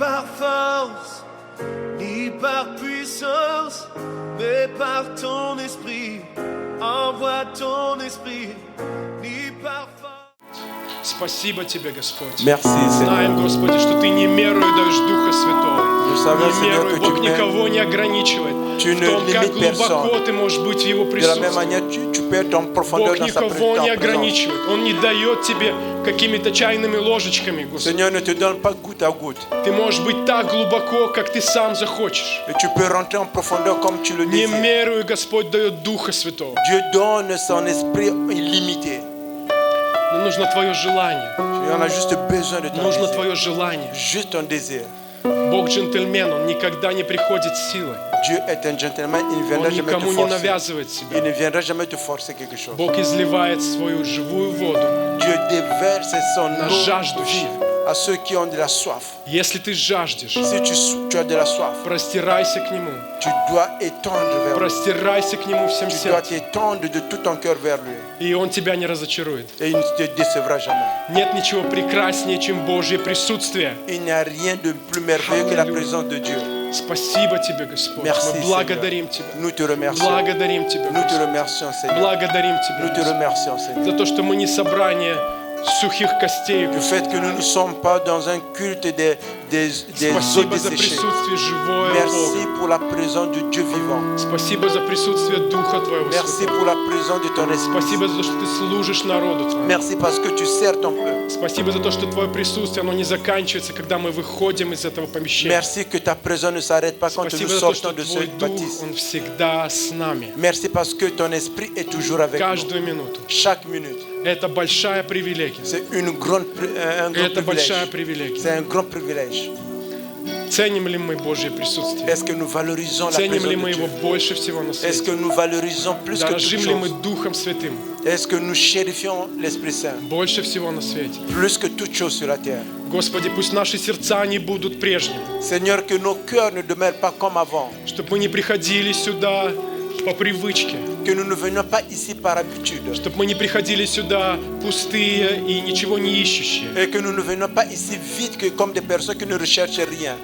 par force, ni par puissance, mais par ton esprit. Envoie ton esprit, ni par force. Спасибо Тебе, Господь. Merci Seigneur. Знаем, Господи, что Ты не мерою даешь Духа Святого. Nous savons, Не Seigneur, мерою, que Бог tu никого не ограничивает. Tu В ne том, как limites глубоко personne. Ты можешь быть в Его De la même присутствии. manière, tu peux être en profondeur Бог dans sa никого не présence. ограничивает. Он не дает тебе какими-то чайными ложечками, Господи. Seigneur ne te donne pas goutte à goutte. Ты можешь быть так глубоко, как Ты сам захочешь. Et tu peux rentrer en profondeur comme tu le Не désires. мерою Господь дает Духа Святого. Dieu donne son esprit illimité. Но нужно Твое желание. On a juste besoin de ton Нужно désir. Твое желание. Juste ton désir. Бог джентльмен, Он никогда не приходит силой. Dieu est un gentleman, il ne viendra Он jamais te никому не forcer. навязывает себя. Il ne viendra jamais te forcer quelque chose. Бог изливает свою живую воду Dieu déverse son на eau жаждущих. vive à ceux qui ont de la soif. Если ты жаждешь, Si tu as de la soif, простирайся к Нему. tu dois étendre vers lui. Простирайся к Нему всем Tu dois сердцем. t'étendre de tout ton cœur vers lui. И Он тебя не разочарует. Et il ne te décevra jamais. Нет ничего прекраснее, чем Божье присутствие. Il n'y a rien de plus merveilleux que la présence de Dieu. Спасибо Тебе, Господь. Merci, Мы благодарим Тебя. Nous te remercions. Благодарим Тебя, Nous te Господь. remercions, Seigneur. Благодарим Nous Тебя, te Господь, remercions, Seigneur. за то, что мы не собрание сухих костей. Du fait que nous ne sommes pas dans un culte des os Спасибо за desséchés. присутствие живое Merci Бога. pour la présence de Dieu vivant. Спасибо за присутствие Духа Твоего Merci Святого. pour la présence de ton esprit. Спасибо за то, что Ты служишь народу Твоему. Merci parce que tu sers ton peuple. Спасибо за то, что Твое присутствие, оно не заканчивается, когда мы выходим из этого помещения. Merci que ta présence ne s'arrête pas quand nous Спасибо за то, что sortons de ce Твой Дух, baptême. Он всегда с нами. Merci parce que ton esprit est toujours avec nous. Каждую минуту. Chaque minute. Это большая привилегия. C'est un grand Это большая privilège. привилегия. C'est un grand privilège. Ценим ли мы Божье присутствие? Est-ce que nous valorisons la Ценим présence ли de мы его Dieu? больше всего на Est-ce que свете? nous valorisons plus que toute Дорожим ли мы chose? Духом Святым Est-ce que nous chérifions l'Esprit Saint больше всего на свете? plus que toute chose sur la terre? Господи, пусть наши сердца не будут прежними, Seigneur, que nos cœurs ne demeurent pas comme avant, чтобы мы не приходили сюда по привычке, que nous ne venions pas ici par habitude, чтобы мы не приходили сюда пустые и ничего не ищущие. et que nous ne venions pas ici vite que comme des personnes qui ne recherchent rien.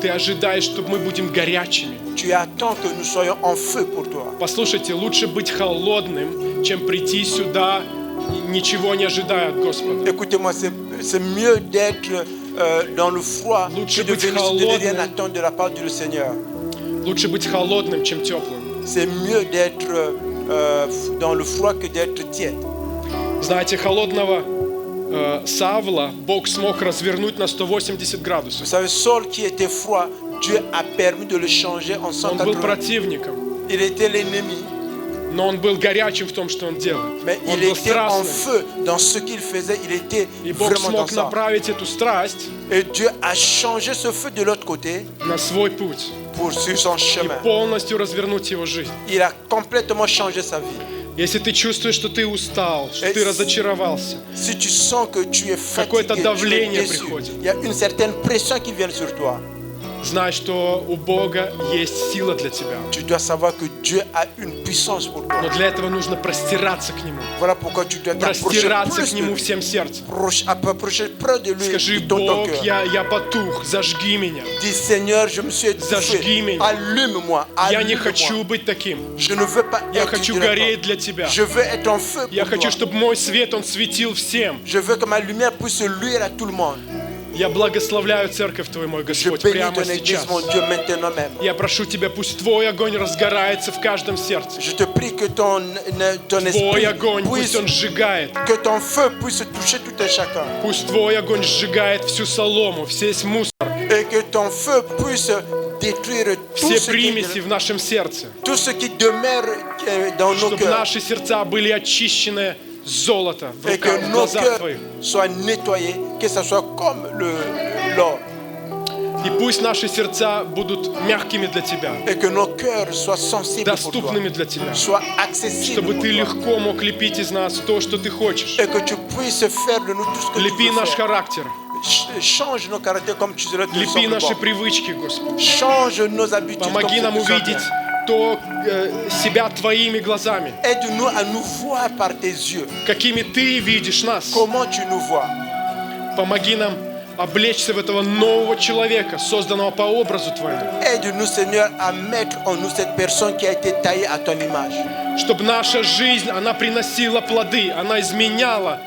Ты ожидаешь, чтобы мы будем горячими. Tu attends que nous soyons en feu pour toi. Послушайте, лучше быть холодным, чем прийти сюда, ничего не ожидая от Господа. Écoutez-moi, c'est mieux d'être dans le froid Лучше que de быть venir de rien холодным. attendre de la part du Seigneur. Лучше быть холодным, чем теплым. C'est mieux d'être dans le froid que d'être tiède. Знаете, холодного Савла Бог смог развернуть на 180 градусов. Vous savez, Saul qui était froid, Dieu a permis de le changer en Он был 180. противником, Il était l'ennemi, но он был горячим в том, что он делает. mais Он il был était en страстным. feu dans ce qu'il faisait. Il était И Бог vraiment dans смог ça. направить эту страсть Et Dieu a changé ce feu de l'autre côté на свой путь pour sur son и chemin. полностью развернуть его жизнь. Il a complètement changé sa vie. Если ты чувствуешь, что ты устал, что ты разочаровался, Si tu sens que tu es fatigué, Какое-то tu es давление déçu, приходит. il y a une certaine pression qui vient sur toi. знай, что у Бога есть сила для тебя. Tu dois savoir que Dieu a une puissance pour toi. Но для этого нужно простираться к Нему. Voilà pourquoi tu dois t'approcher Простираться plus к de Нему lui. всем сердцем. Approcher près de lui Скажи: de ton Бог, cœur. я потух, зажги меня. Dis Seigneur, je me suis étouffé. Зажги меня. Allume-moi. Я не Allume-moi. хочу быть таким. Je ne veux pas Я être хочу indifférent. гореть для Тебя. Je veux être en feu Я pour хочу, toi. чтобы мой свет, он светил всем. Je veux que ma lumière puisse luire à tout le monde. Я благословляю церковь Твою, мой Je Господь, bénis прямо ton église, сейчас. mon Dieu, maintenant même. Я прошу Тебя, пусть Твой огонь разгорается в каждом сердце. Je te prie que ton Твой esprit огонь, пусть puisse, он сжигает. que ton feu puisse toucher tout un chacun. Пусть Твой огонь сжигает всю солому, весь мусор, Et que ton feu puisse détruire все примеси в нашем сердце. tout ce qui demeure dans nos Чтобы cœurs. наши сердца были очищены золото в Et руках, que в nos глазах cœurs Твоих. soient nettoyés, que ça soit comme l'or. И пусть наши сердца будут мягкими для Тебя, Et que nos cœurs soient sensibles pour toi. доступными для Тебя. Soient accessibles Чтобы pour Ты toi. легко мог лепить из нас то, что Ты хочешь. Et que tu puisses faire de nous tout ce que tu Лепи veux наш faire. характер, Change nos caractères comme tu serais tout лепи наши simplement. привычки, Господи. Change nos habitudes comme Помоги нам tu le увидеть sens. то себя Твоими глазами, Aide-nous à nous voir par tes yeux. какими Ты видишь нас. Comment tu nous vois. Помоги нам облечься в этого нового человека, созданного по образу Твоему. Aide-nous, Seigneur, à mettre en nous cette personne qui a été taillée à ton image. Чтобы наша жизнь, она приносила плоды, она изменяла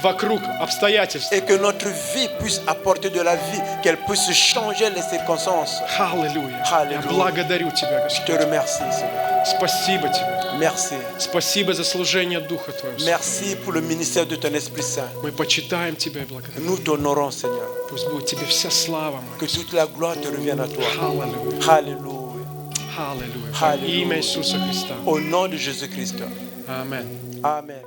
вокруг обстоятельств. Et que notre vie puisse apporter de la vie, qu'elle puisse changer les circonstances. Аллилуйя. Я Аллилуйя. благодарю Тебя, Je te Господь. remercie, Seigneur. Спасибо Тебе. Merci. Спасибо за служение Духа Твоего. Merci pour le ministère de ton Esprit Saint. Мы почитаем Тебя и благодарим. Nous t'honorons, Seigneur. Пусть будет Тебе вся слава Que моя. toute la gloire te revienne à toi. Аллилуйя. Alléluia. Аллилуйя. Аллилуйя. Имя Иисуса Христа. Au nom de Jésus-Christ. Аминь. Amen.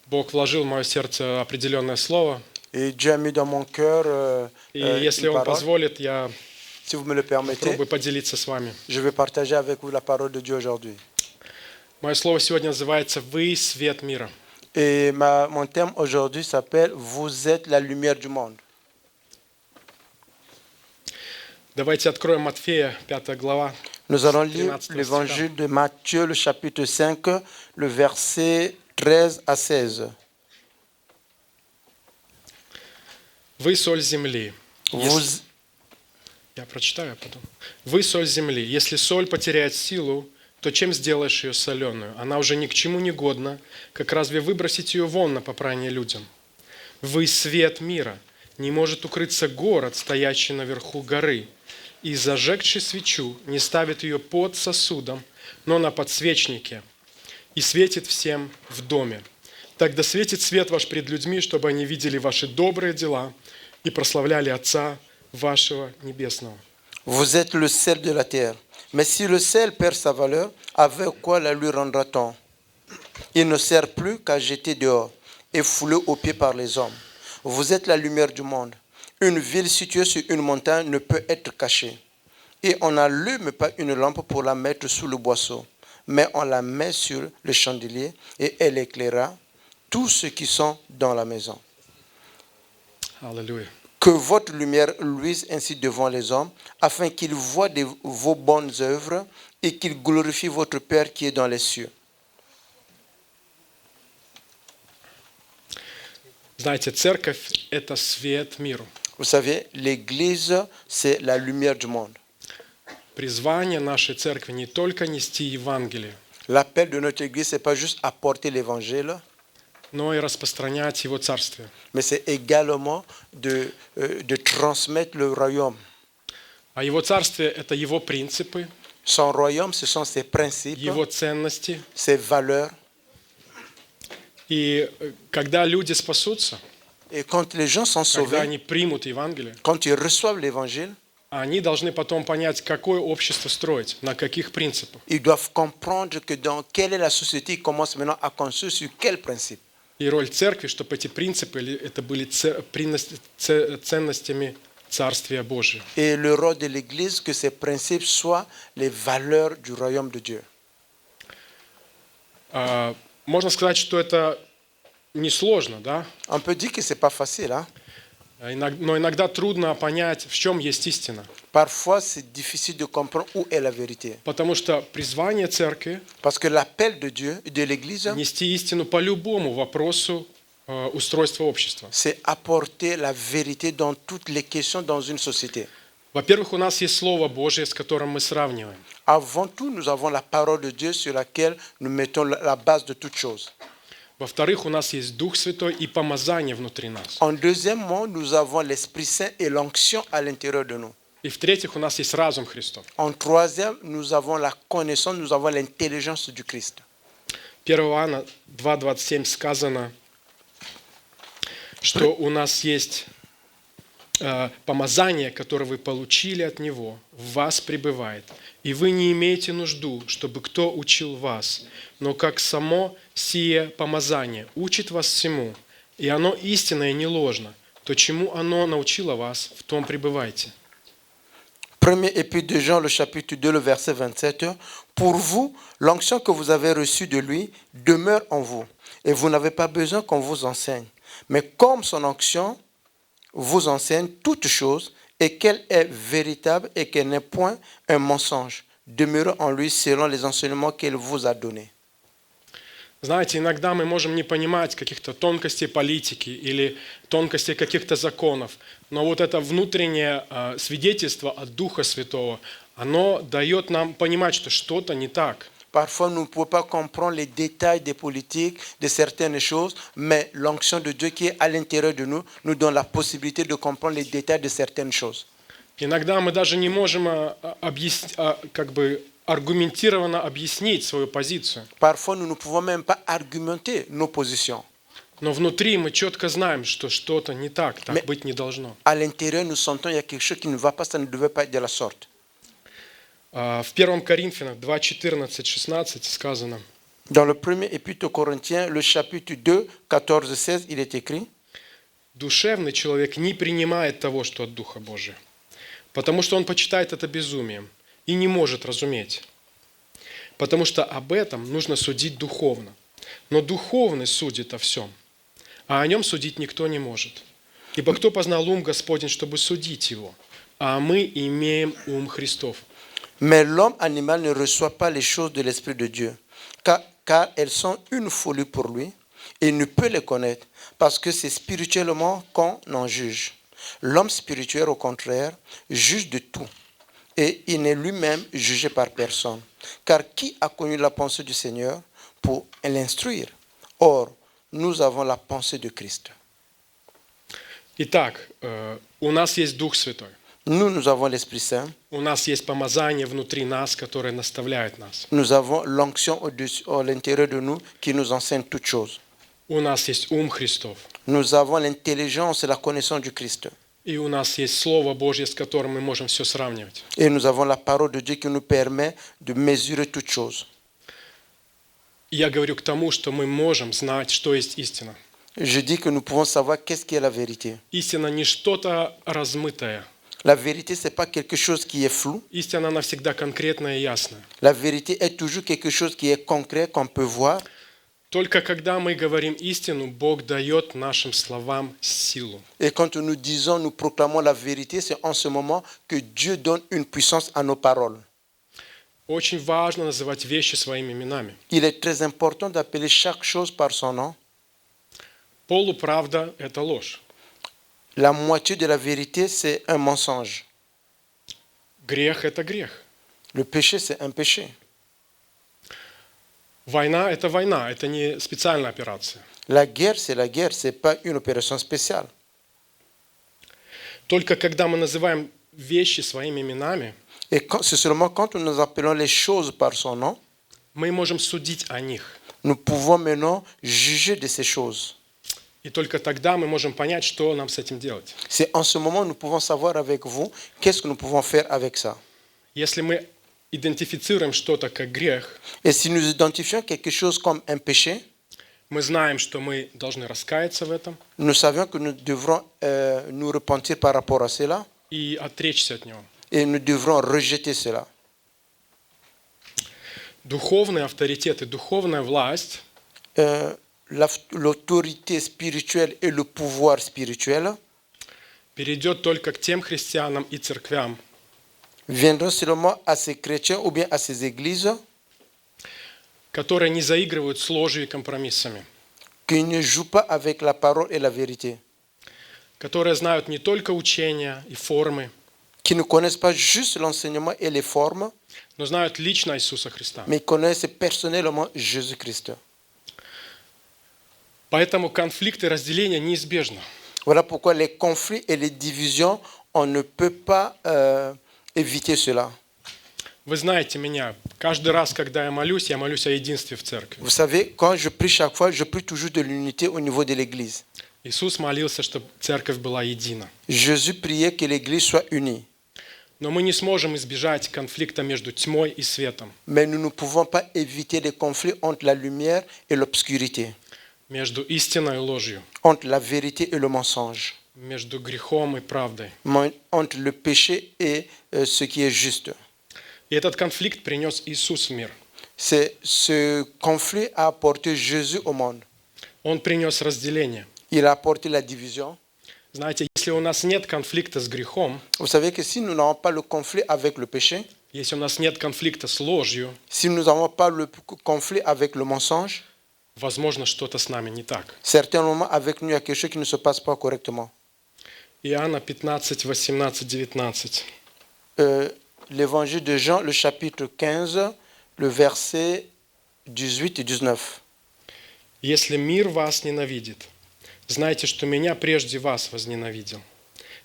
Бог вложил в мое сердце определенное слово. Et Dieu a mis dans mon cœur И une если Он parole. позволит, я Si vous me le permettez, попробую поделиться с вами. je vais partager avec vous la parole de Dieu aujourd'hui. Мое слово сегодня называется «Вы свет мира». Et mon thème aujourd'hui s'appelle « Vous êtes la lumière du monde ». Давайте откроем Матфея, 5 глава. Nous allons lire 13 l'évangile de Matthieu, le chapitre 5, le verset 13 à 16. «Вы соль земли». Vous, Я прочитаю, а потом. «Вы соль земли. Если соль потеряет силу, то чем сделаешь ее соленую? Она уже ни к чему не годна, как разве выбросить ее вон на попрание людям? Вы свет мира. Не может укрыться город, стоящий наверху горы, и, зажегший свечу, не ставит ее под сосудом, но на подсвечнике, и светит всем в доме. Тогда светит свет ваш пред людьми, чтобы они видели ваши добрые дела и прославляли Отца вашего Небесного». vous êtes le sel de la terre. Mais si le sel perd sa valeur, avec quoi la lui rendra-t-on? Il ne sert plus qu'à jeter dehors et fouler aux pieds par les hommes. Vous êtes la lumière du monde. Une ville située sur une montagne ne peut être cachée. Et on n'allume pas une lampe pour la mettre sous le boisseau, mais on la met sur le chandelier et elle éclairera tous ceux qui sont dans la maison. Аллилуйя. Que votre lumière luise ainsi devant les hommes, afin qu'ils voient vos bonnes œuvres et qu'ils glorifient votre Père qui est dans les cieux. Знаете, церковь – это свет миру. Vous savez, l'Église, c'est la lumière du monde. Призвание нашей церкви не только нести Евангелие, L'appel de notre Église, ce n'est pas juste apporter l'Évangile, но и распространять Его Царствие. mais c'est également de transmettre le royaume. А Его Царствие – это Его принципы, Son royaume, ce sont ses principes, Его ценности. ses valeurs. И когда люди спасутся, Et quand les gens sont когда sauvés, они примут Евангелие, quand ils reçoivent l'Évangile, они должны потом понять, какое общество строить, на каких принципах. ils doivent comprendre que dans quelle est la société, ils commencent maintenant à construire sur quel principe. И роль церкви, чтобы эти принципы это были ценностями Царствия Божия. Et le rôle de l'Église, que ces principes soient les valeurs du royaume de Dieu. Можно сказать, что это несложно, да? On peut dire que ce n'est pas facile. Hein? Но иногда трудно понять, в чем есть истина. Parfois, c'est difficile de comprendre où est la vérité. Потому что призвание церкви Parce que l'appel de Dieu, de l'Église, нести истину по любому вопросу устройства общества. c'est apporter la vérité dans toutes les questions dans une société. Во-первых, у нас есть Слово Божие, с которым мы сравниваем. Avant tout, nous avons la parole de Dieu sur laquelle nous mettons la base de toutes choses. Во-вторых, у нас есть Дух Святой и помазание внутри нас. En deuxièmement, nous avons l'Esprit Saint et l'onction à l'intérieur de nous. И в-третьих, у нас есть разум Христов. En troisième, nous avons la connaissance, nous avons l'intelligence du Christ. 1 Иоанна 2:27 сказано, что у нас есть помазание, которое вы получили от Него, в вас пребывает. И вы не имеете нужду, чтобы кто учил вас, но как само сие помазание учит вас всему, и оно истинное, не ложно, то чему оно научило вас, в том пребывайте. Premier épître de Jean, le chapitre 2, le verset 27. Pour vous, l'onction que vous avez reçue de lui demeure en vous, et vous n'avez pas besoin qu'on vous enseigne. Mais comme son onction vous enseigne toutes choses, et qu'elle est véritable et qu'elle n'est point un mensonge, demeurez en lui selon les enseignements qu'il vous a donnés. Знаете, иногда мы можем не понимать каких-то тонкостей политики или тонкостей каких-то законов, но вот это внутреннее свидетельство от Духа Святого, оно дает нам понимать, что что-то не так. Parfois, nous ne pouvons pas comprendre les détails des politiques, de certaines choses, mais l'onction de Dieu qui est à l'intérieur de nous nous donne la possibilité de comprendre les détails de certaines choses. Иногда мы даже не можем аргументированно объяснить свою позицию. Parfois, nous ne pouvons même pas argumenter nos positions. Но внутри мы четко знаем, что что-то не так, так быть не должно. À l'intérieur, nous sentons qu'il y a quelque chose qui ne va pas, ça ne devait pas être de la sorte. В 1 Коринфянах 2, 14-16 сказано: Dans le premier épître aux Corinthiens, le chapitre 2, 14-16, il est écrit: «Душевный человек не принимает того, что от Духа Божия, потому что он почитает это безумием и не может разуметь, потому что об этом нужно судить духовно. Но духовный судит о всем, а о нем судить никто не может. Ибо кто познал ум Господень, чтобы судить его? А мы имеем ум Христов». Mais l'homme animal ne reçoit pas les choses de l'Esprit de Dieu, car elles sont une folie pour lui, et il ne peut les connaître, parce que c'est spirituellement qu'on en juge. L'homme spirituel, au contraire, juge de tout, et il n'est lui-même jugé par personne. Car qui a connu la pensée du Seigneur pour l'instruire? Or, nous avons la pensée de Christ. Итак, у нас есть Дух Святой. Nous avons l'Esprit Saint. У нас есть помазание внутри нас, которое наставляет нас. Nous avons l'onction à l'intérieur de nous qui nous enseigne toutes choses. У нас есть ум Христов. Nous avons l'intelligence et la connaissance du Christ. И у нас есть Слово Божье, с которым мы можем все сравнивать. Et nous avons la parole de Dieu qui nous permet de mesurer toutes choses. Я говорю к тому, что мы можем знать, что есть истина. Je dis que nous pouvons savoir qu'est-ce qui est la vérité. Истина не что-то размытое. La vérité, ce n'est pas quelque chose qui est flou. Истина, она всегда конкретная и ясная. La vérité est toujours quelque chose qui est concret, qu'on peut voir. Только когда мы говорим истину, Бог дает нашим словам силу. Et quand nous disons, nous proclamons la vérité, c'est en ce moment que Dieu donne une puissance à nos paroles. Очень важно называть вещи своими именами. Il est très important d'appeler chaque chose par son nom. Полуправда – это ложь. La moitié de la vérité, c'est un mensonge. Грех – это грех. Le péché, c'est un péché. Война – это не специальная операция. La guerre, c'est la guerre, ce n'est pas une opération spéciale. Только когда мы называем вещи своими именами, Et c'est seulement quand nous appelons les choses par son nom, мы можем судить о них. nous pouvons maintenant juger de ces choses. И только тогда мы можем понять, что нам с этим делать. C'est en ce moment que nous pouvons savoir avec vous qu'est-ce que nous pouvons faire avec ça. Если мы идентифицируем что-то как грех, Et si nous identifions quelque chose comme un péché, мы знаем, что мы должны раскаяться в этом nous savons que nous devrons nous repentir par rapport à cela и отречься от него. et nous devrons rejeter cela. Духовный авторитет и духовная власть L'autorité spirituelle et le pouvoir spirituel перейдет только к тем христианам и церквям, viendront seulement à ces chrétiens ou bien à ces églises которые не заигрывают с ложью и компромиссами, qui ne jouent pas avec la parole et la vérité, которые знают не только учения и формы, qui ne connaissent pas juste l'enseignement et les formes, но знают лично Иисуса Христа. mais connaissent personnellement Jésus-Christ. Поэтому конфликты и разделения неизбежны. Voilà pourquoi les conflits et les divisions, on ne peut pas éviter cela. Вы знаете меня. Каждый раз, когда я молюсь о единстве в церкви. Vous savez, quand je prie chaque fois, je prie toujours de l'unité au niveau de l'Église. Иисус молился, чтобы церковь была едина. Jésus priait que l'Église soit unie. Но мы не сможем избежать конфликта между тьмой и светом, Mais nous ne pouvons pas éviter les conflits entre la lumière et l'obscurité, между истиной и ложью, entre la vérité et le mensonge, между грехом и правдой. entre le péché et ce qui est juste. И этот конфликт принес Иисус в мир. Ce conflit a apporté Jésus au monde. Он принес разделение. Il a apporté la division. Знаете, если у нас нет конфликта с грехом, Vous savez que si nous n'avons pas le conflit avec le péché, если у нас нет конфликта с ложью, si nous n'avons pas le conflit avec le mensonge, возможно, что-то с нами не так. Certainement, avec nous, il y a quelque chose qui ne se passe pas correctement. Иоанна 15, 18, 19. L'évangile de Jean, le chapitre 15, le verset 18 et 19. «Если мир вас ненавидит, знайте, что меня прежде вас возненавидел.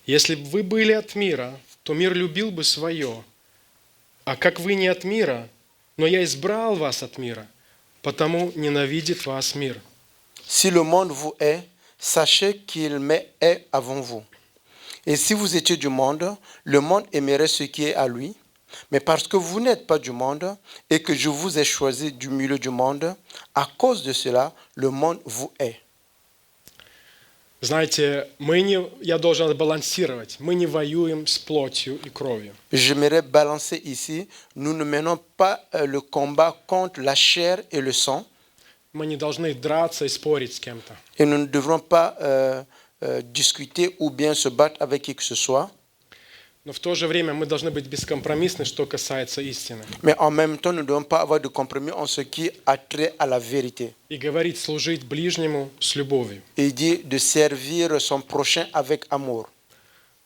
Если бы вы были от мира, то мир любил бы свое. А как вы не от мира, но я избрал вас от мира, потому ненавидит вас мир». Si le monde vous hait, sachez qu'il m'est avant vous. Et si vous étiez du monde, le monde aimerait ce qui est à lui. Mais parce que vous n'êtes pas du monde et que je vous ai choisi du milieu du monde, à cause de cela, le monde vous hait. Знаете, я должен балансировать. Мы не воюем с плотью и кровью. J'aimerais balancer ici, nous ne menons pas le combat contre la chair et le sang. Мы не должны драться и спорить с кем-то. Et nous ne devrons pas discuter ou bien se battre avec qui que ce soit. Но в то же время мы должны быть бескомпромиссны, что касается истины. Mais en même temps, nous ne devons pas avoir de compromis en ce qui a trait à la vérité. И говорить, служить ближнему с любовью. Et il dit de servir son prochain avec amour.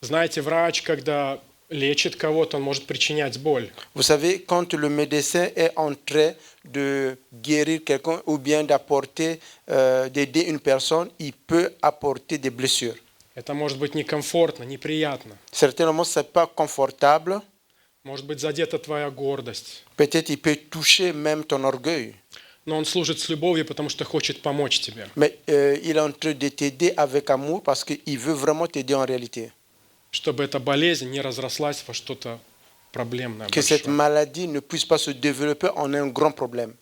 Знаете, врач, когда лечит кого-то, он может причинять боль. Vous savez, quand le médecin est en train de guérir quelqu'un ou bien d'apporter, d'aider une personne, il peut apporter des blessures. Это может быть некомфортно, неприятно. Certainement, ce n'est pas confortable. Может быть задета твоя гордость. Peut-être il peut toucher même ton orgueil. Но он служит с любовью, потому что хочет помочь тебе. Mais il est en train de t'aider avec amour parce qu'il veut vraiment t'aider en réalité. Чтобы эта болезнь не разрослась во что-то проблемное. Que cette большое. maladie ne puisse pas se développer en un grand problème.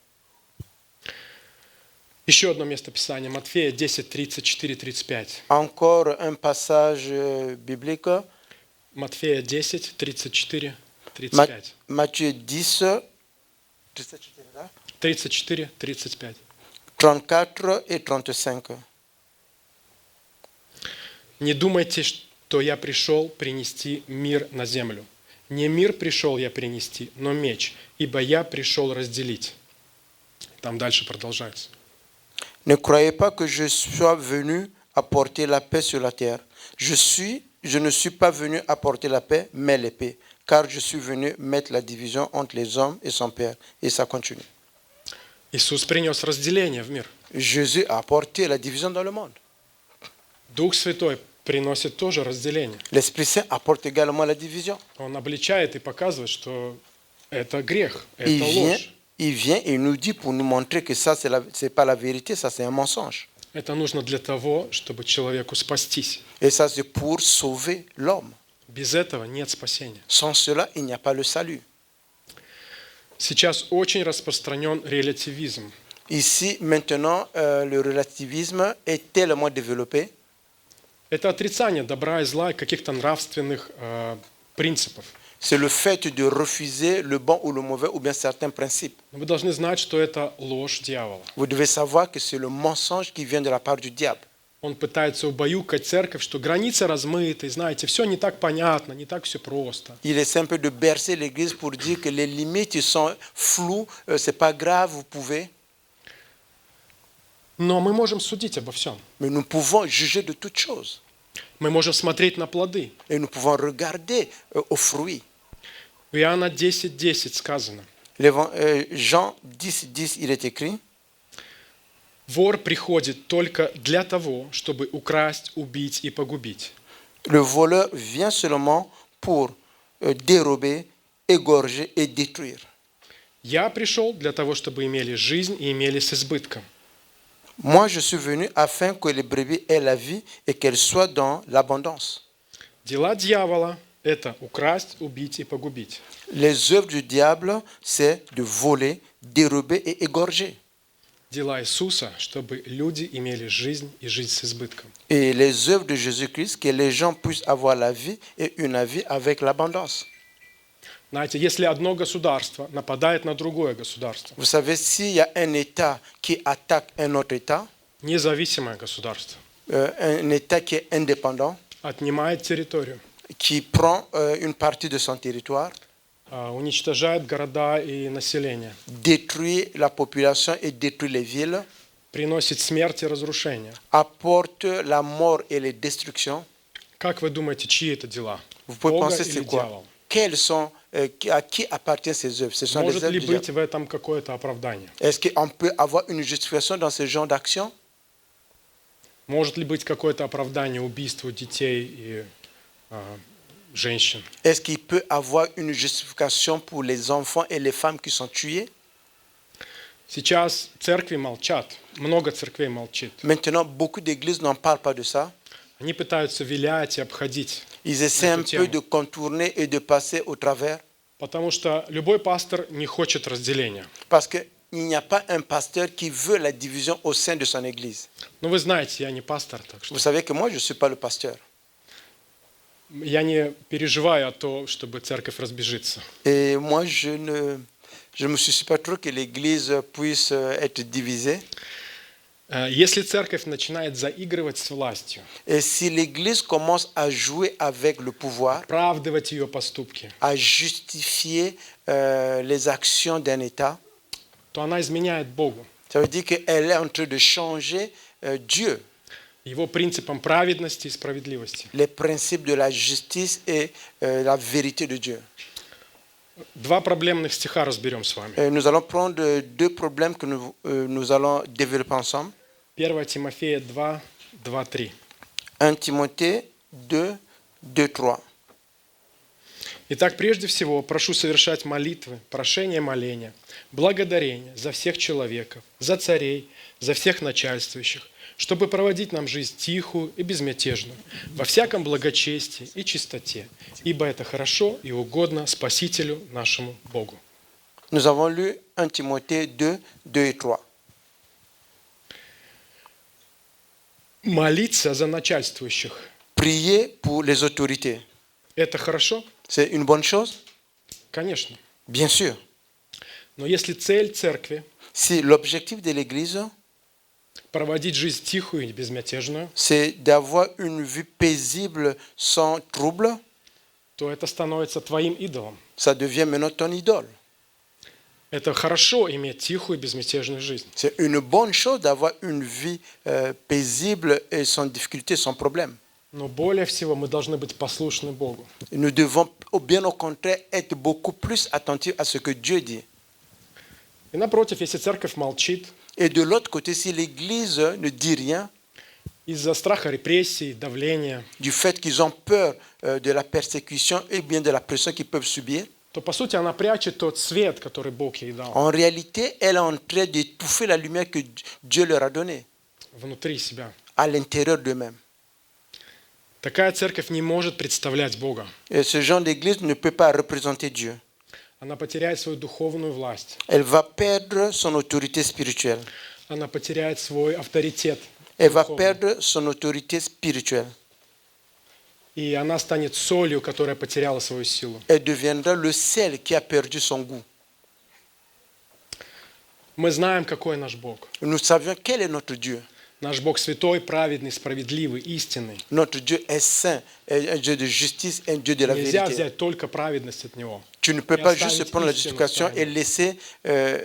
Еще одно место Писания. Матфея 10, 34, 35. Encore un passage biblique. Матфея 10, 34, 35. Matthieu 10, 34, 35. 34 et 35. «Не думайте, что я пришел принести мир на землю. Не мир пришел я принести, но меч, ибо я пришел разделить». Там дальше продолжается. Ne croyez pas que je sois venu apporter la paix sur la terre. Je ne suis pas venu apporter la paix, mais l'épée, car je suis venu mettre la division entre les hommes et son père. Et ça continue. Иисус принес разделение в мир. Jésus a apporté la division dans le monde. Дух Святой приносит тоже разделение. L'Esprit Saint apporte également la division. Он обличает и показывает, что это грех, Il это vient, ложь. il vient et il nous dit pour nous montrer que ça, c'est pas la vérité, ça c'est un mensonge. Это нужно для того, чтобы человеку спастись. Et ça, c'est pour sauver l'homme. Без этого нет spасения. Sans cela, il n'y a pas le salut. Сейчас очень распространен релятивизм. Ici, maintenant, le relativisme est tellement développé. Это отрицание добра и зла и каких-то нравственных принципов. C'est le fait de refuser le bon ou le mauvais ou bien certains principes. Но вы должны знать, что это ложь дьявола. Vous devez savoir que c'est le mensonge qui vient de la part du diable. Он пытается убаюкать церковь, что границы размыты, знаете, все не так понятно, не так все просто. Il essaie un peu de bercer l'église pour dire que les limites sont floues, c'est pas grave, vous pouvez. Но мы можем судить обо всем. Mais nous pouvons juger de toutes choses. Мы можем смотреть на плоды. Et nous pouvons regarder aux fruits. В Иоанна 10, 10 сказано. Jean 10, 10, il est écrit. Вор приходит только для того, чтобы украсть, убить и погубить. Le voleur vient seulement pour dérober, égorger et détruire. Я пришел для того, чтобы имели жизнь и имели с избытком. Moi, je suis venu afin que les brebis aient la vie et qu'elles soient dans l'abondance. Дела дьявола – это украсть, убить и погубить. Les œuvres du diable, c'est de voler, dérober et égorger. Дела Иисуса, чтобы люди имели жизнь и жизнь с избытком. Et les œuvres de Jésus-Christ, que les gens puissent avoir la vie et une vie avec l'abondance. Знаете, если одно государство нападает на другое государство, Vous savez, s'il y a un État qui attaque un autre État, независимое государство, un État qui est indépendant, отнимает территорию, qui prend une partie de son territoire, уничтожает города и население, détruit la population et détruit les villes, приносит смерть и разрушение. apporte la mort et les destructions. Как вы думаете, чьи это дела? Vous pouvez Бога penser или c'est quoi? дьявол? Quelles sont, à qui appartiennent ces œuvres? Ce sont les Может œuvres ли du быть diable. в этом какое-то оправдание? Est-ce qu'on peut avoir une justification dans ce genre d'action? Может ли быть какое-то оправдание убийству детей и женщин? Est-ce qu'il peut avoir une justification pour les enfants et les femmes qui sont tués? Сейчас церкви молчат, много церквей молчит. Maintenant, beaucoup d'églises n'en parlent pas de ça. Они пытаются вилять и обходить, Ils essaient un peu de contourner et de passer au travers потому что любой пастор не хочет разделения. parce qu'il n'y a pas un pasteur qui veut la division au sein de son église. Ну, вы знаете, я не пастор, так что Vous savez que moi, je ne suis pas le pasteur. я не переживаю о том, чтобы церковь разбежится. Et moi, je ne me soucie pas trop que l'église puisse être divisée. Если церковь начинает заигрывать с властью, Et si l'église commence à jouer avec le pouvoir, оправдывать ее поступки, à justifier les actions d'un État, то она изменяет Богу, ça veut dire qu'elle est en train de changer Dieu, его принципам праведности и справедливости. les principes de la justice et la vérité de Dieu. Два проблемных стиха разберем с вами. Nous allons prendre deux problèmes que nous allons développer ensemble. 1 Тимофея 2, 2, 3. 1 Timothée 2, 2, 3. Итак, прежде всего, прошу совершать молитвы, прошения, моления, благодарения за всех человеков, за царей, за всех начальствующих, чтобы проводить нам жизнь тихую и безмятежную, во всяком благочестии и чистоте, ибо это хорошо и угодно Спасителю нашему Богу. Nous avons lu 1 Timothée 2, 2 et 3. Молиться за начальствующих Prier pour les autorités. – это хорошо? C'est une bonne chose? Конечно. Bien sûr. Но если цель церкви Si l'objectif de l'Église, – проводить жизнь тихую и безмятежную, c'est d'avoir une vie paisible sans trouble, то это становится твоим идолом. ça devient maintenant ton idole. Это хорошо иметь тихую и безмятежную жизнь. C'est une bonne chose d'avoir une vie paisible et sans difficulté, sans problème. Но более всего мы должны быть послушны Богу. Nous devons, bien au contraire, être beaucoup plus attentifs à ce que Dieu dit. И напротив, если церковь молчит Et de l'autre côté, si l'Église ne dit rien, из-за страха репрессий, давления, du fait qu'ils ont peur de la persécution et bien de la pression qu'ils peuvent subir, то, по сути, она прячет тот свет, который Бог ей дал en réalité, elle est en train d'étouffer la lumière que Dieu leur a donnée внутри себя. à l'intérieur d'eux-mêmes. Такая церковь не может представлять Бога. Et ce genre d'église ne peut pas représenter Dieu. Она потеряет свою духовную власть. Elle va perdre son autorité spirituelle. Она потеряет свой авторитет. Elle va духовный. perdre son autorité spirituelle. И она станет солью, которая потеряла свою силу. Elle deviendra le sel qui a perdu son goût. Мы знаем, какой наш Бог. Nous savions quel est notre Dieu. Наш Бог святой, праведный, справедливый, истинный. Notre Dieu est saint, un Dieu de justice, un Dieu de la Нельзя vérité. взять только праведность от Него. Tu ne peux Et pas оставить juste prendre la истину justification в et стороне. laisser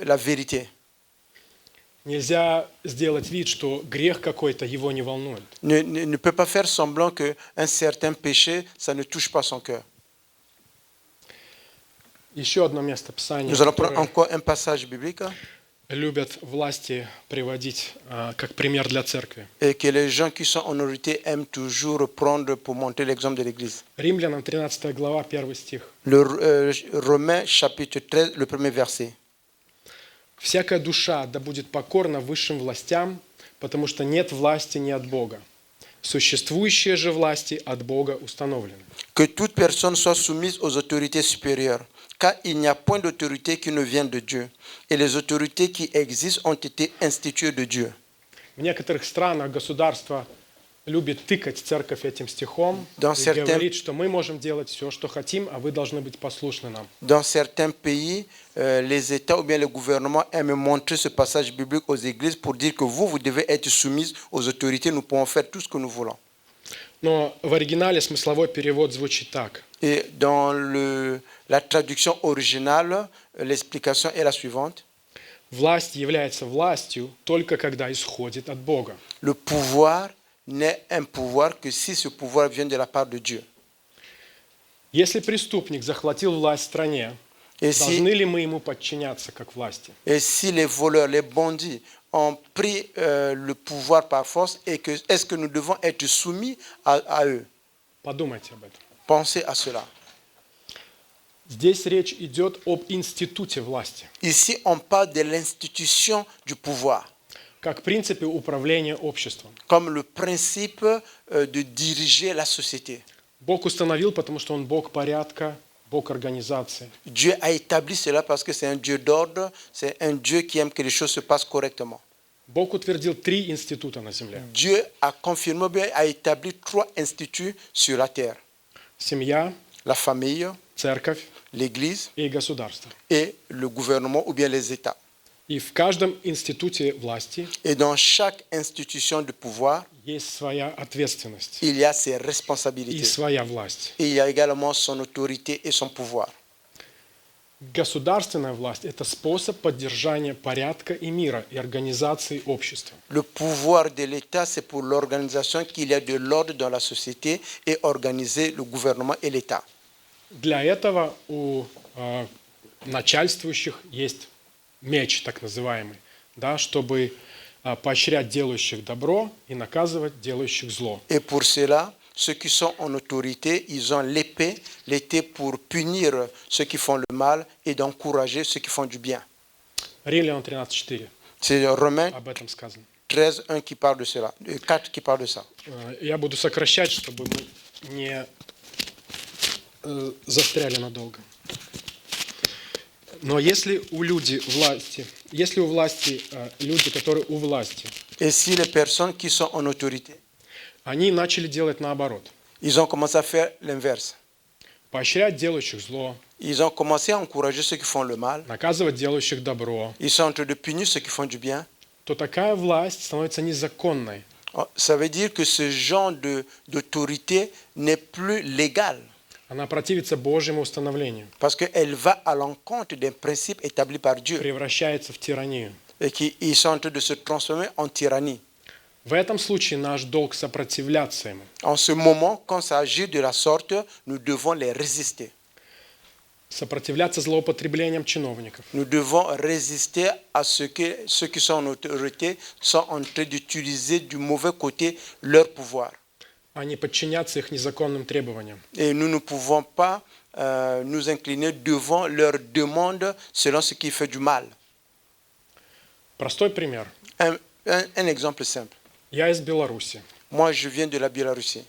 la vérité. Нельзя сделать вид, что грех какой-то его не волнует. Ne peut pas faire semblant qu'un certain péché, ça ne touche pas son cœur. Еще одно место Писания, Nous allons prendre которое encore un passage biblique любят власти приводить как пример для церкви. et que les gens qui sont en autorité aiment toujours prendre pour montrer l'exemple de l'Église. Римлянам 13 глава, 1 стих. Romains chapitre 13, le premier verset. «Всякая душа да будет покорна высшим властям, потому что нет власти не от Бога. Существующие же власти от Бога установлены». Que toute personne soit soumise aux autorités supérieures, car il n'y a point d'autorité qui ne vienne de Dieu, et les autorités qui existent ont été instituées de Dieu. В некоторых странах государство любит тыкать церковь этим стихом Dans и certains- говорит, что мы можем делать все, что хотим, а вы должны быть послушны нам. Dans certains pays, les États ou bien les gouvernements aiment montrer ce passage biblique aux églises pour dire que vous devez être soumis aux autorités, nous pouvons faire tout ce que nous voulons. Но в оригинале смысловой перевод звучит так. Et dans la traduction originale, l'explication est la suivante. Власть является властью только когда исходит от Бога. Le pouvoir n'est un pouvoir que si ce pouvoir vient de la part de Dieu. Если преступник захватил власть в стране, Et должны si, ли мы ему подчиняться как власти? et si les voleurs, les bandits ont pris le pouvoir par force, est-ce que nous devons être soumis à eux? Подумайте об этом. Pensez à cela. Здесь речь идет об институте власти, Ici, on parle de l'institution du pouvoir, как принципе управления обществом. comme le principe de diriger la société. Бог установил, потому что Он Бог порядка, Бог организации. Dieu a établi cela parce que c'est un Dieu d'ordre, c'est un Dieu qui aime que les choses se passent correctement. Бог утвердил 3 института на земле. Dieu a confirmé, bien, a établi 3 instituts sur la terre. Семья, La famille, церковь l'Église и государство. et le gouvernement ou bien les États. И в каждом институте власти Et dans chaque institution de pouvoir, есть своя ответственность il y a ses и responsabilités. своя власть. Et il y a également son autorité et son pouvoir. Государственная власть – это способ поддержания порядка и мира и организации общества. Le pouvoir de l'État, c'est pour l'organisation qu'il y a de l'ordre dans la société et organiser le gouvernement et l'État. Для этого у начальствующих есть меч, так называемый, да, чтобы поощрять делающих добро и наказывать делающих зло. Et pour cela, ceux qui sont en autorité, ils ont l'épée pour punir ceux qui font le mal et d'encourager ceux qui font du bien. Римлянам 13:4 C'est Romains об этом сказано. 13:1 qui parle de cela, 4 qui parle de ça. Я буду сокращать, чтобы мы не застряли надолго. Но если у власти люди, которые у власти, Et si les personnes qui sont en autorité, они начали делать наоборот. ils ont commencé à faire l'inverse. Поощрять делающих зло, Ils ont commencé à encourager ceux qui font le mal. наказывать делающих добро, Ils sont en train de punir ceux qui font du bien. то такая власть становится незаконной. Ça veut dire que ce genre d'autorité n'est plus légal Она противится Божьему установлению, parce qu'elle va à l'encontre d'un principe établi par Dieu превращается в тиранию. et qu'ils sont en train de se transformer en tyrannie. В этом случае наш долг сопротивляться ему. En ce moment, quand ça agit de la sorte, nous devons les résister. Сопротивляться злоупотреблениям чиновников. Nous devons résister à ce que ceux qui sont en autorité sont en train d'utiliser du mauvais côté leur pouvoir. А не подчиняться их незаконным требованиям. Et nous ne pouvons pas nous incliner devant leurs demandes selon ce qui fait du mal. Простой пример. Un exemple simple. Я из Беларуси. Moi, je viens de la Biélorussie.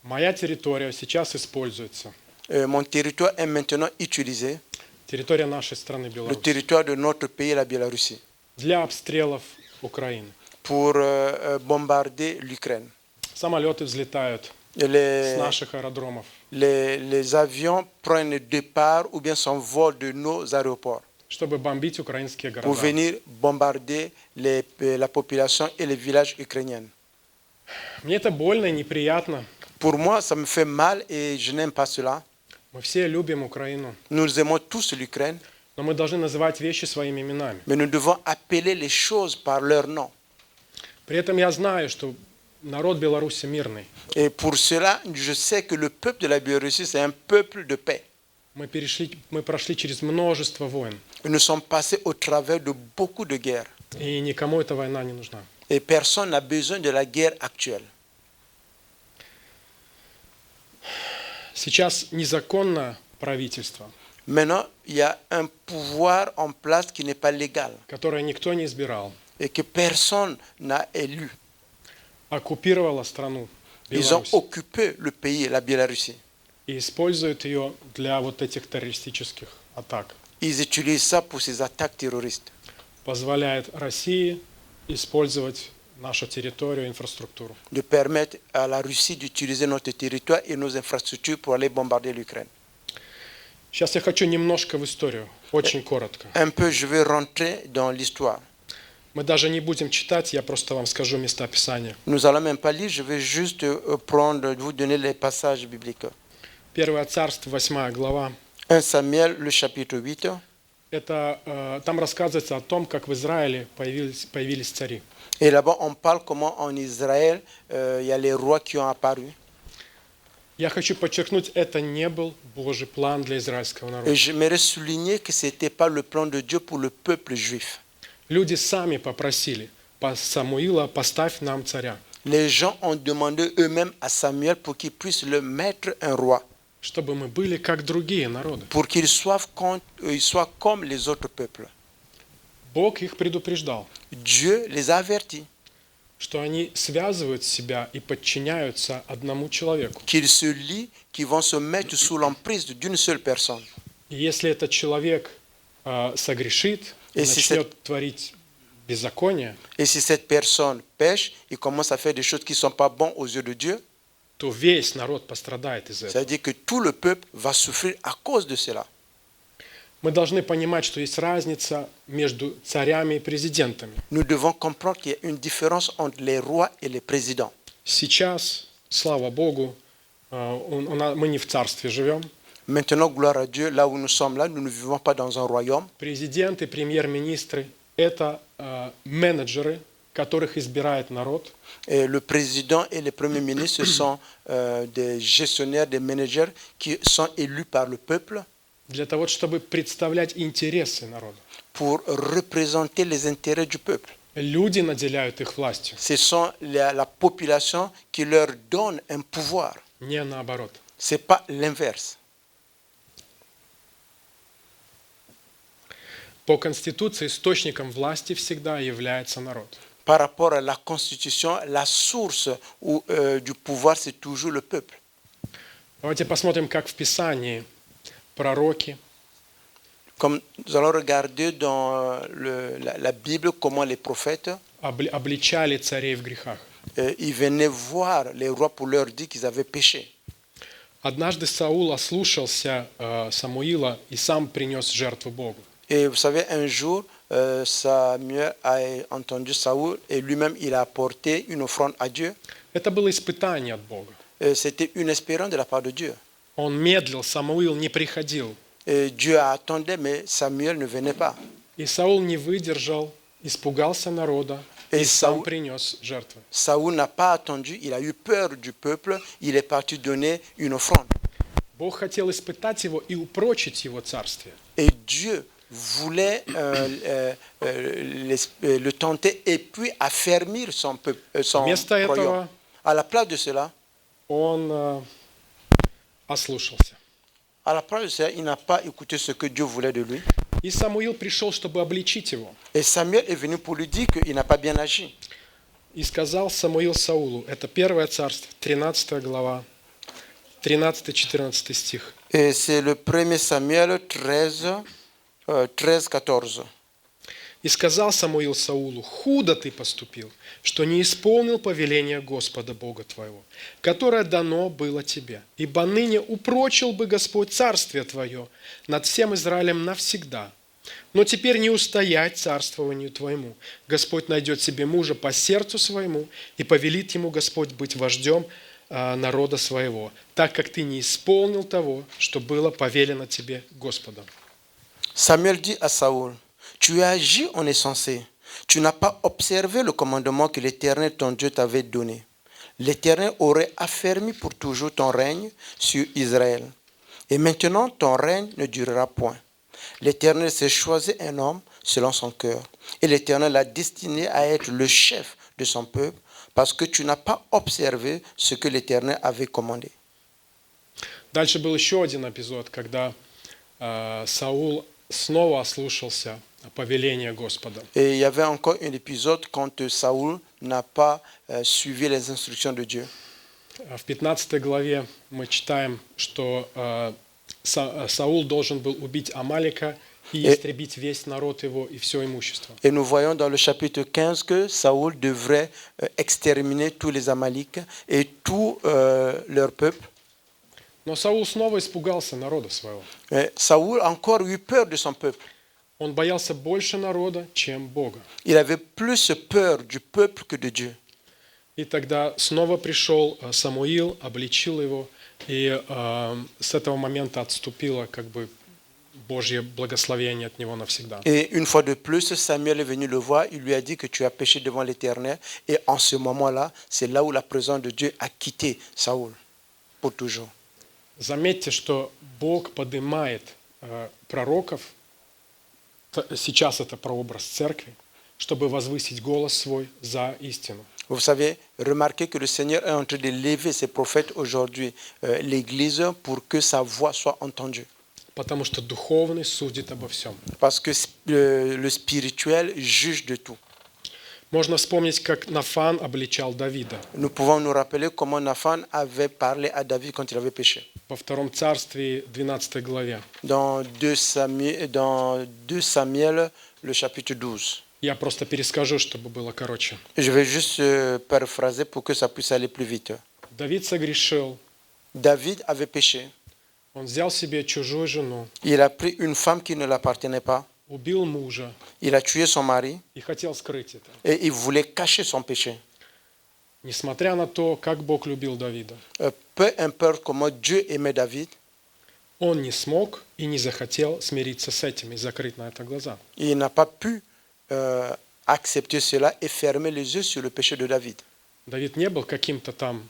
Моя территория сейчас используется. Mon territoire est maintenant utilisé, Территория нашей страны le Беларусь. territoire de notre pays, la Biélorussie, Для обстрелов Украины. pour bombarder l'Ukraine. Самолеты взлетают с Les, наших аэродромов. les avions prennent le départ ou bien s'envolent de nos aéroports Чтобы бомбить украинские pour города. venir bombarder la population et les villages ukrainiens. Мне это больно и неприятно. Pour moi, ça me fait mal et je n'aime pas cela. Мы все любим Украину. Nous aimons tous l'Ukraine, Но мы должны называть вещи своими именами. mais nous devons appeler les choses par leur nom. При этом я знаю, что народ Беларуси мирный. Et pour cela, je sais que le peuple de la Biélorussie, c'est un peuple de paix. Мы прошли через множество войн. Et nous sommes passés au travers de beaucoup de guerres. И никому эта война не нужна. Et personne n'a besoin de la guerre actuelle. Сейчас незаконное правительство, Maintenant, il y a un pouvoir en place qui n'est pas légal которое никто не избирал, et que personne n'a élu. оккупировало страну Ils ont Беларусь occupé le pays, la Biélorussie. и используют ее для вот этих террористических атак. Ils utilisent ça pour ces attaques terroristes. Позволяет России использовать нашу территорию, инфраструктуру. De permettre à la Russie d'utiliser notre territoire et nos infrastructures pour aller bombarder l'Ukraine. Сейчас я хочу немножко в историю, очень коротко. Un peu, je vais rentrer dans l'histoire. Мы даже не будем читать, я просто вам скажу места Писания. Nous allons même pas lire, je vais juste vous donner les passages bibliques. Первое царство, 8 глава, 1 Samuel, le chapitre 8, там рассказывается о том, как в Израиле появились цари. Et là-bas, on parle comment en Israël, il y a les rois qui ont apparu. Я хочу подчеркнуть, это не был Божий план для израильского народа. Et j'aimerais souligner que ce n'était pas le plan de Dieu pour le peuple juif. Люди сами попросили Самуила: поставь нам царя, Les gens ont demandé eux-mêmes à Samuel pour qu'il puisse le mettre un roi, чтобы мы были как другие народы. pour qu'il soit comme les autres peuples. Бог их предупреждал, Dieu les a avertis что они связывают себя и подчиняются одному человеку. qu'ils se lient, qu'ils vont se mettre sous l'emprise d'une seule personne. И если этот человек согрешит и Et si начнет творить беззаконие, Et si cette personne pêche et commence à faire des choses qui ne sont pas bonnes aux yeux de Dieu, то весь народ пострадает из ça этого. veut dire que tout le peuple va souffrir à cause de cela. Мы должны понимать, что есть разница между царями и президентами. Nous devons comprendre qu'il y a une différence entre les rois et les présidents. Сейчас, слава Богу, мы не в царстве живем. Maintenant, gloire à Dieu, là où nous sommes là, nous ne vivons pas dans un royaume. Президенты, премьер-министры – это менеджеры, которых избирает народ. Et le président et les premiers ministres sont des gestionnaires, des managers qui sont élus par le peuple Для того, чтобы представлять интересы народа. pour représenter les intérêts du peuple. Люди наделяют их властью, Ce sont la population qui leur donne un pouvoir. не наоборот. Ce n'est pas l'inverse. По Конституции источником власти всегда является народ. Par rapport à la Constitution, la source du pouvoir, c'est toujours le peuple. Давайте посмотрим, как в Писании пророки Comme nous allons regarder dans la Bible comment les prophètes, обличали царей в грехах. ils venaient voir les rois pour leur dire qu'ils avaient péché. Однажды Саул ослушался Самуила и сам принес жертву Богу. Et vous savez, un jour, Samuel a entendu Saoul et lui-même, il a apporté une offrande à Dieu. Это было испытание от Бога. C'était une espérance de la part de Dieu. Он медлил, Самуил не приходил. Et Dieu a attendu, mais Samuel ne venait pas. И Саул не выдержал, испугался народа и И сам Саул- принес жертвы. Saoul n'a pas attendu, il a eu peur du peuple, il est parti donner une offrande. Бог хотел испытать его и упрочить его царствие. Et Dieu voulait le tenter et puis affermir son Вместо royaume. этого À la place de cela, он ослушался. à la place de cela, il n'a pas écouté ce que Dieu voulait de lui. И Самуил пришел, чтобы обличить его. Et Samuel est venu pour lui dire qu'il n'a pas bien agi. И сказал Самуил Саулу, это 1 Царство, 13 глава, 13-14 стих. Et c'est le 1er Samuel 13-14. И сказал Самуил Саулу: худо ты поступил, что не исполнил повеление Господа Бога твоего, которое дано было тебе. Ибо ныне упрочил бы Господь царствие твое над всем Израилем навсегда. Но теперь не устоять царствованию твоему. Господь найдет себе мужа по сердцу своему, и повелит ему Господь быть вождем народа своего, так как ты не исполнил того, что было повелено тебе Господом. Samuel dit à Saoul, tu as agi en insensé. Tu n'as pas observé le commandement que l'Éternel, ton Dieu, t'avait donné. L'Éternel aurait affermi pour toujours ton règne sur Israël. Et maintenant, ton règne ne durera point. L'Éternel s'est choisi un homme selon son cœur. Et l'Éternel l'a destiné à être le chef de son peuple parce que tu n'as pas observé ce que l'Éternel avait commandé. Дальше был еще один эпизод, когда Саул снова ослушался повеления Господа. Et il y avait encore un épisode quand Saoul n'a pas suivi les instructions de Dieu. В 15 главе мы читаем, что Саул должен был убить Амалика и истребить весь народ его и все имущество. Et nous voyons dans le chapitre 15 que Saoul devrait exterminer tous les Amalekites et tout leur peuple. Но Саул снова испугался народа своего. Et Saoul a encore eu peur de son peuple. Он боялся больше народа, чем Бога. Il avait plus peur du peuple que de Dieu. И тогда снова пришел Самуил, обличил его, и с этого момента отступило как бы Божье благословение от него навсегда. Et une fois de plus, Samuel est venu le voir, il lui a dit que tu as péché devant l'Éternel. Et en ce moment-là, c'est là où la présence de Dieu a quitté Saoul pour toujours. Заметьте, что Бог поднимает пророков, сейчас это прообраз церкви, чтобы возвысить голос свой за истину. Vous savez, remarquez que le Seigneur est en train de lever ses prophètes aujourd'hui, l'Église, pour que sa voix soit entendue. Потому что духовный судит обо всем. Parce que le spirituel juge de tout. Можно вспомнить, как Нафан обличал Давида. Nous pouvons nous rappeler comment Nathan avait parlé à David quand il avait péché. Во Втором Царстве, 12 главе. Dans 2 Samuel, le chapitre 12. Я просто перескажу, чтобы было короче. Je vais juste paraphraser pour que ça puisse aller plus vite. Давид согрешил. David avait péché. Он взял себе чужую жену, Il a pris une femme qui ne l'appartenait pas. убил мужа Il a tué son mari и хотел скрыть это. et il voulait cacher son péché. Несмотря на то, как Бог любил Давида, Peu importe comment Dieu aimait David, он не смог и не захотел смириться с этим и закрыть на это глаза. il n'a pas pu accepter cela et fermer les yeux sur le péché de David. Давид не был каким-то там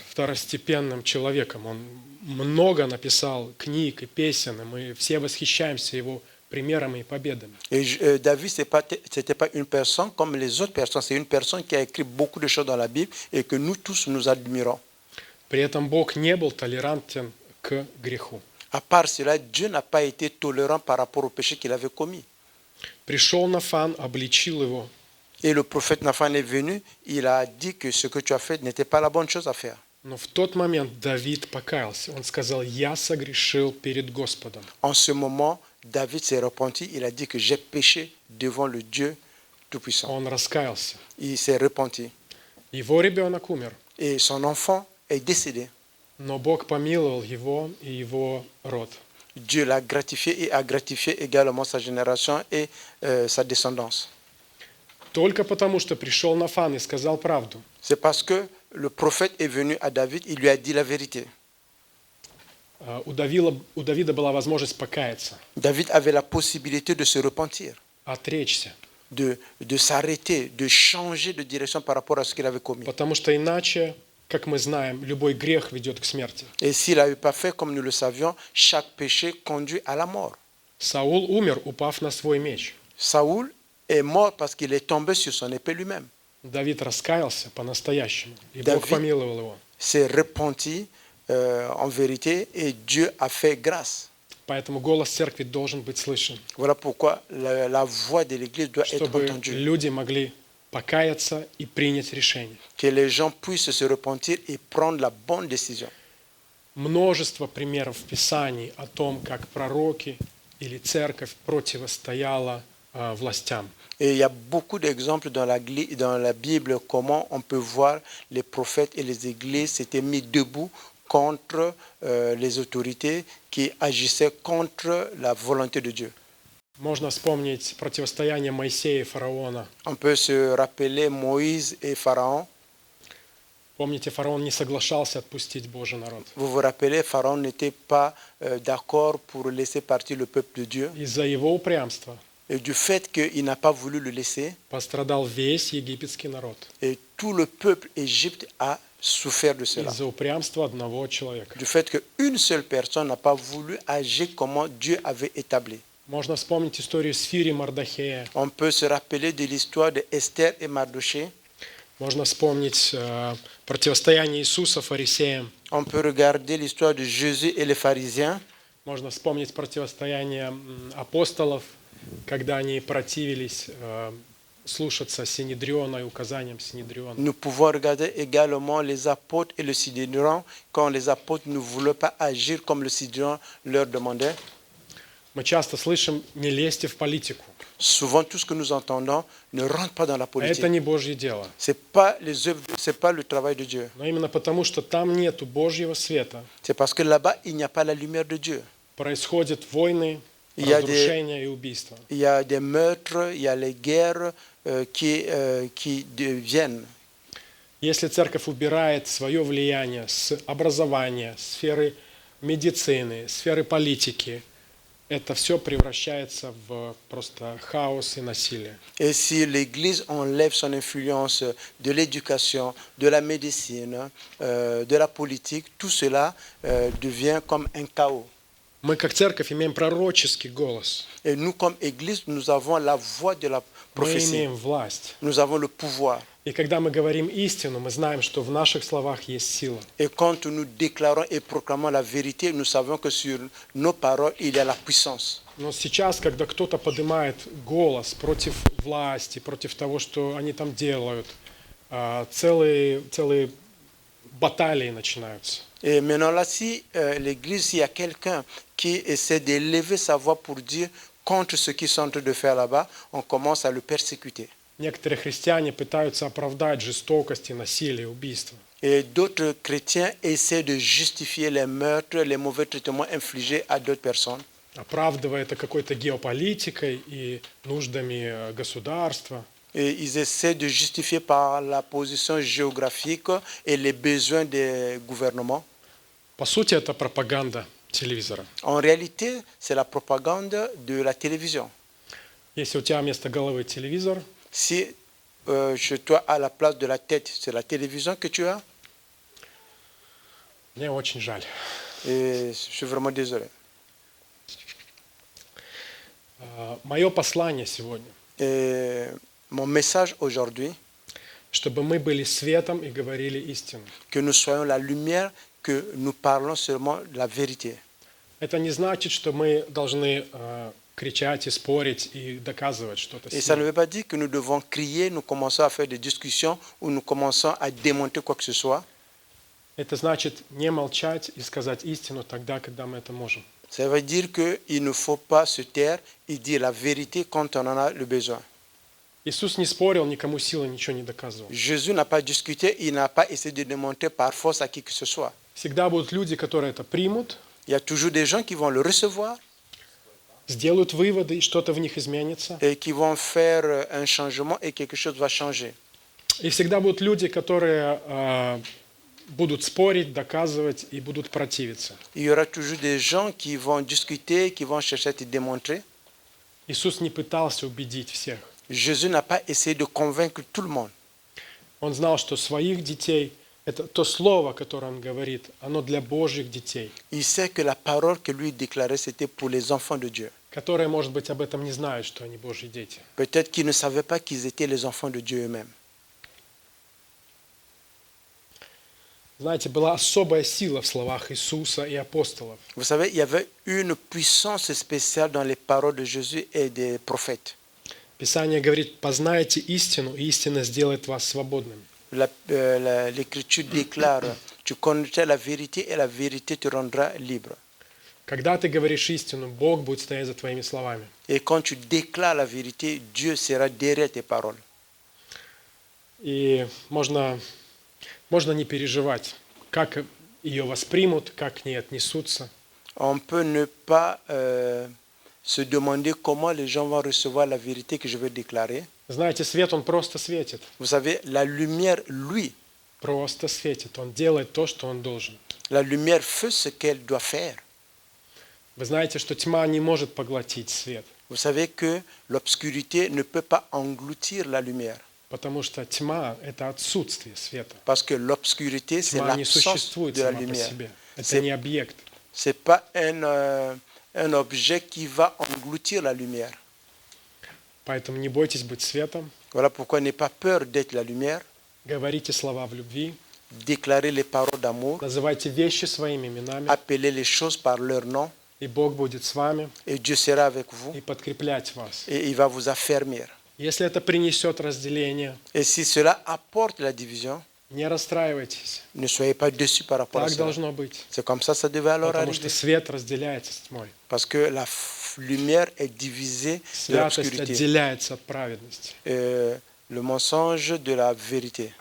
второстепенным человеком. Он много написал книг и песен, и мы все восхищаемся его примерами и победами. Et David, c'était pas une personne comme les autres personnes. C'est une personne qui a écrit beaucoup de choses dans la Bible et que nous tous nous admirons. При этом Бог не был толерантен к греху. À part cela, Dieu n'a pas été tolérant par rapport au péché qu'il avait commis. Пришел Нафан, обличил его. Et le prophète Nathan est venu, il a dit que ce que tu as fait n'était pas la bonne chose à faire. Но в тот момент Давид покаялся. Он сказал: «Я согрешил перед Господом». En ce moment, David s'est repenti, il a dit que j'ai péché devant le Dieu Tout-Puissant. Он раскаялся. Il s'est repenti. Его ребенок умер, Et son enfant est décédé. но Бог помиловал его и его род. Dieu l'a gratifié et a gratifié également sa génération et sa descendance. Только потому, что пришел Нафан и сказал правду. C'est parce que le prophète est venu à David, il lui a dit la vérité. У Давида была возможность покаяться, David avait la possibilité de se repentir, отречься, de s'arrêter, de changer de direction par rapport à ce qu'il avait commis. потому что иначе, как мы знаем, любой грех ведет к смерти. Et s'il n'avait pas fait comme nous le savions, chaque péché conduit à la mort. Саул умер, упав на свой меч. Saoul est mort parce qu'il est tombé sur son épée lui-même. Давид раскаялся по-настоящему, и Давид- Бог помиловал его. S'est repenti en vérité et Dieu a fait grâce. Поэтому голос церкви должен быть слышен, Voilà pourquoi la voix de l'Église doit être чтобы entendue. люди могли покаяться и принять решение. Que les gens puissent se repentir et prendre la bonne décision. Множество примеров в Писании о том, как пророки или церковь противостояла властям. Et il y a beaucoup d'exemples dans la Bible comment on peut voir les prophètes et les églises s'étaient mis debout contre les autorités qui agissaient contre la volonté de Dieu. Можно вспомнить противостояние Моисея и фараона. On peut se rappeler Moïse et Pharaon. Помните, фараон не соглашался отпустить Божий народ. Vous vous rappelez, Pharaon n'était pas d'accord pour laisser partir le peuple de Dieu. Из-за его упрямства Et du fait qu'il n'a pas voulu le laisser, пострадал весь египетский народ. et tout le peuple égypte a souffert de cela. Из-за упрямства одного человека. Du fait qu'une seule personne n'a pas voulu agir comme Dieu avait établi. Можно вспомнить историю Сфири и Мардохея. On peut se rappeler de l'histoire de Esther et Mardoché. Можно вспомнить противостояние Иисуса фарисеям. On peut regarder l'histoire de Jésus et les pharisiens. Можно вспомнить противостояние апостолов, когда они противились слушаться Синедриона и указаниям Синедриона. Nous pouvons regarder également les apôtres et le Sidéron quand les apôtres ne voulaient pas agir comme le Sidéron leur demandait. Мы часто слышим: не лезьте в политику. Souvent, tout ce que nous entendons ne rentre pas dans la Это politique. не Божье дело. C'est pas les œuvres, c'est pas le travail de Dieu. Но именно потому, что там нету Божьего света, C'est parce que là-bas, il n'y a pas la lumière de Dieu. происходят войны, Il y a разрушения и убийства. Il y a des meurtres, il y a les guerres qui deviennent. Если церковь убирает свое влияние с образования, сферы медицины, сферы политики, это все превращается в просто хаос и насилие. Et si l'Église enlève son influence de l'éducation, de la médecine, de la politique, tout cela devient comme un chaos. Мы как церковь имеем пророческий голос. Et nous, comme Église, nous avons la voix de la Мы prophétie. имеем власть. Nous avons le pouvoir. И когда мы говорим истину, мы знаем, что в наших словах есть сила. Et quand nous déclarons et proclamons la vérité, nous savons que sur nos paroles, il y a la puissance. Но сейчас, когда кто-то поднимает голос против власти, против того, что они там делают, целые баталии начинаются. Et maintenant là, si l'Église, s'il y a quelqu'un qui essaie d'élever sa voix pour dire contre ce qu'ils sont en train de faire là-bas, on commence à le persécuter. Некоторые христиане пытаются оправдать жестокость и насилие, убийства. Et d'autres chrétiens essaient de justifier les meurtres, les mauvais traitements infligés à d'autres personnes. Оправдывая это какой-то геополитикой и нуждами государства. Et ils essaient de justifier par la position géographique et les besoins des gouvernements. По сути, это пропаганда телевизора. En réalité, c'est la propagande de la télévision. Если у тебя вместо головы телевизор, Si chez toi, à la place de la tête, c'est la télévision que tu as, мне очень жаль. et je suis vraiment désolé. Мое послание сегодня, Et mon message aujourd'hui, чтобы мы были светом и говорили истину. que nous soyons la lumière, que nous parlons seulement la vérité. Это не значит, что мы должны кричать и спорить и доказывать что-то. Et ça ne veut pas dire que nous devons crier, nous commençons à faire des discussions ou nous commençons à démonter quoi que ce soit. Это значит не молчать и сказать истину тогда, когда мы это можем. Ça veut dire qu'il ne faut pas se taire et dire la vérité quand on en a le besoin. Иисус не спорил, никому силой ничего не доказывал. Jésus n'a pas discuté, il n'a pas essayé de démontrer par force à qui que ce soit. Всегда будут люди, которые это примут, Il y a toujours des gens qui vont le recevoir сделают выводы, и что-то в них изменится. et qui vont faire un changement et quelque chose va changer. И всегда будут люди, которые будут спорить, доказывать и будут противиться. Il y aura toujours des gens qui vont discuter, qui vont chercher à te démontrer. Иисус не пытался убедить всех. Jésus n'a pas essayé de convaincre tout le monde. Он знал, что своих детей, это то слово, которое он говорит, оно для Божьих детей, Il sait que la parole que lui déclarait, c'était pour les enfants de Dieu. которые, может быть, об этом не знают, что они Божьи дети. Peut-être qu'ils ne savaient pas qu'ils étaient les enfants de Dieu eux-mêmes. Знаете, была особая сила в словах Иисуса и апостолов. Vous savez, il y avait une puissance spéciale dans les paroles de Jésus et des prophètes. Писание говорит: познайте истину, и истина сделает вас свободным. L'Écriture déclare, tu connaîtras la vérité et la vérité te rendra libre. Когда ты говоришь истину, Бог будет стоять за твоими словами. Et quand tu déclares la vérité, Dieu sera derrière tes paroles. И можно не переживать, как ее воспримут, как к ней отнесутся. On peut ne pas se demander comment les gens vont recevoir la vérité que je vais déclarer. Знаете, свет, он просто светит. Vous savez, la lumière, lui, Просто светит. Он делает то, что он должен. la lumière fait ce qu'elle doit faire. Вы знаете, что тьма не может поглотить свет, Vous savez que l'obscurité ne peut pas engloutir la lumière. потому что тьма – это отсутствие света. Parce que l'obscurité, c'est Тьма не l'absence существует de la сама по lumière. себе. Это C'est- не объект. Ce n'est pas un objet qui va engloutir la lumière. Поэтому не бойтесь быть светом. Voilà pourquoi n'ayez pas peur d'être la lumière. Говорите слова в любви. Déclarez les paroles d'amour. Называйте вещи своими именами. Appelez les choses par leur nom. И Бог будет с вами Et Dieu sera avec vous. и подкреплять вас. Et il va vous affermir. Если это принесет разделение, Et si cela apporte la division, не расстраивайтесь. ne soyez pas déçus par rapport à Так cela. должно быть. C'est comme ça devait alors Потому что arriver. свет разделяется с тьмой. Parce que la lumière est divisée de Святость l'obscurité. отделяется от праведности. Le mensonge de la vérité.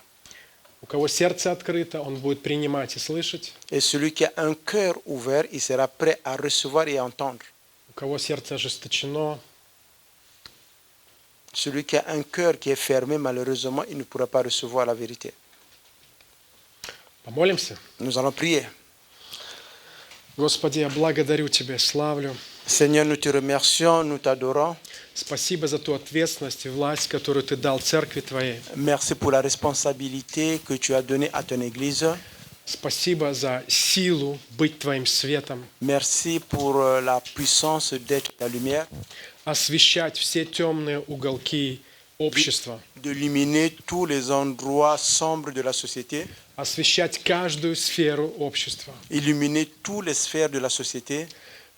У кого сердце открыто, он будет принимать и слышать. Et celui qui a un cœur ouvert, il sera prêt à recevoir et à entendre. У кого сердце ожесточено, Celui qui a un cœur qui est fermé, malheureusement, il ne pourra pas recevoir la vérité. помолимся. Nous allons prier. Господи, я благодарю Тебя, славлю. Seigneur, nous te remercions, nous t'adorons. Спасибо за ту ответственность и власть, которую Ты дал Церкви Твоей. Merci pour la responsabilité que tu as donnée à ton Église. Спасибо за силу быть Твоим светом, Merci pour la puissance d'être ta lumière, освещать все темные уголки общества, d'illuminer tous les endroits sombres de la société, освещать каждую сферу общества, illuminer toutes les sphères de la société,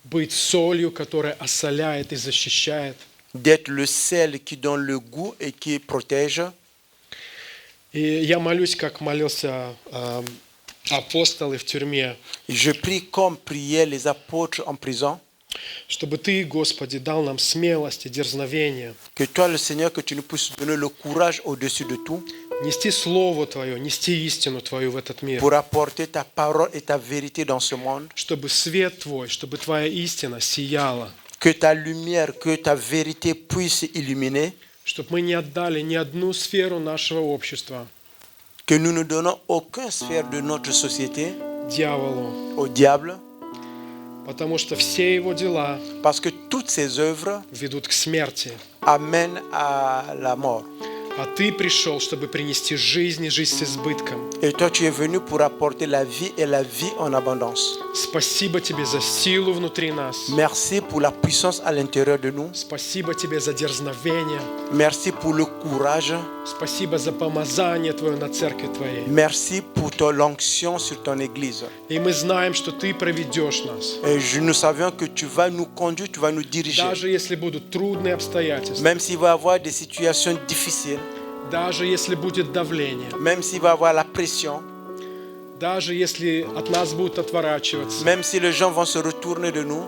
быть солью, которая осоляет и защищает. d'être le sel qui donne le goût et qui protège. И я молюсь, как молился апостолы в тюрьме, Je prie comme priaient les apôtres en prison, чтобы Ты, Господи, дал нам смелость и дерзновение que toi, le Seigneur, que tu nous puisses donner le courage au-dessus de tout нести Слово Твое, нести истину Твою в этот мир, pour apporter ta parole et ta vérité dans ce monde, чтобы свет Твой, чтобы Твоя истина сияла, que ta lumière, que ta vérité puisse illuminer, чтобы мы не отдали ни одну сферу нашего общества que nous ne donnons aucune sphère de notre société дьяволу, au diable, потому что все его дела parce que toutes ces œuvres ведут к смерти. amènent à la mort. А Ты пришел, чтобы принести жизнь и жизнь с избытком. Et toi, tu es venu pour apporter la vie et la vie en abondance. Спасибо Тебе за силу внутри нас. Merci pour la puissance à l'intérieur de nous. Спасибо Тебе за дерзновение. Merci pour le courage. Спасибо за помазание Твое на церкви Твоей. Merci pour l'onction sur ton Église. И мы знаем, что Ты проведешь нас. Et nous savions que tu vas nous conduire, tu vas nous diriger. Даже если будут трудные обстоятельства, Même s'il va y avoir des situations difficiles, даже если будет давление, même s'il va y avoir la pression, даже если от нас будут отворачиваться, même si les gens vont se retourner de nous,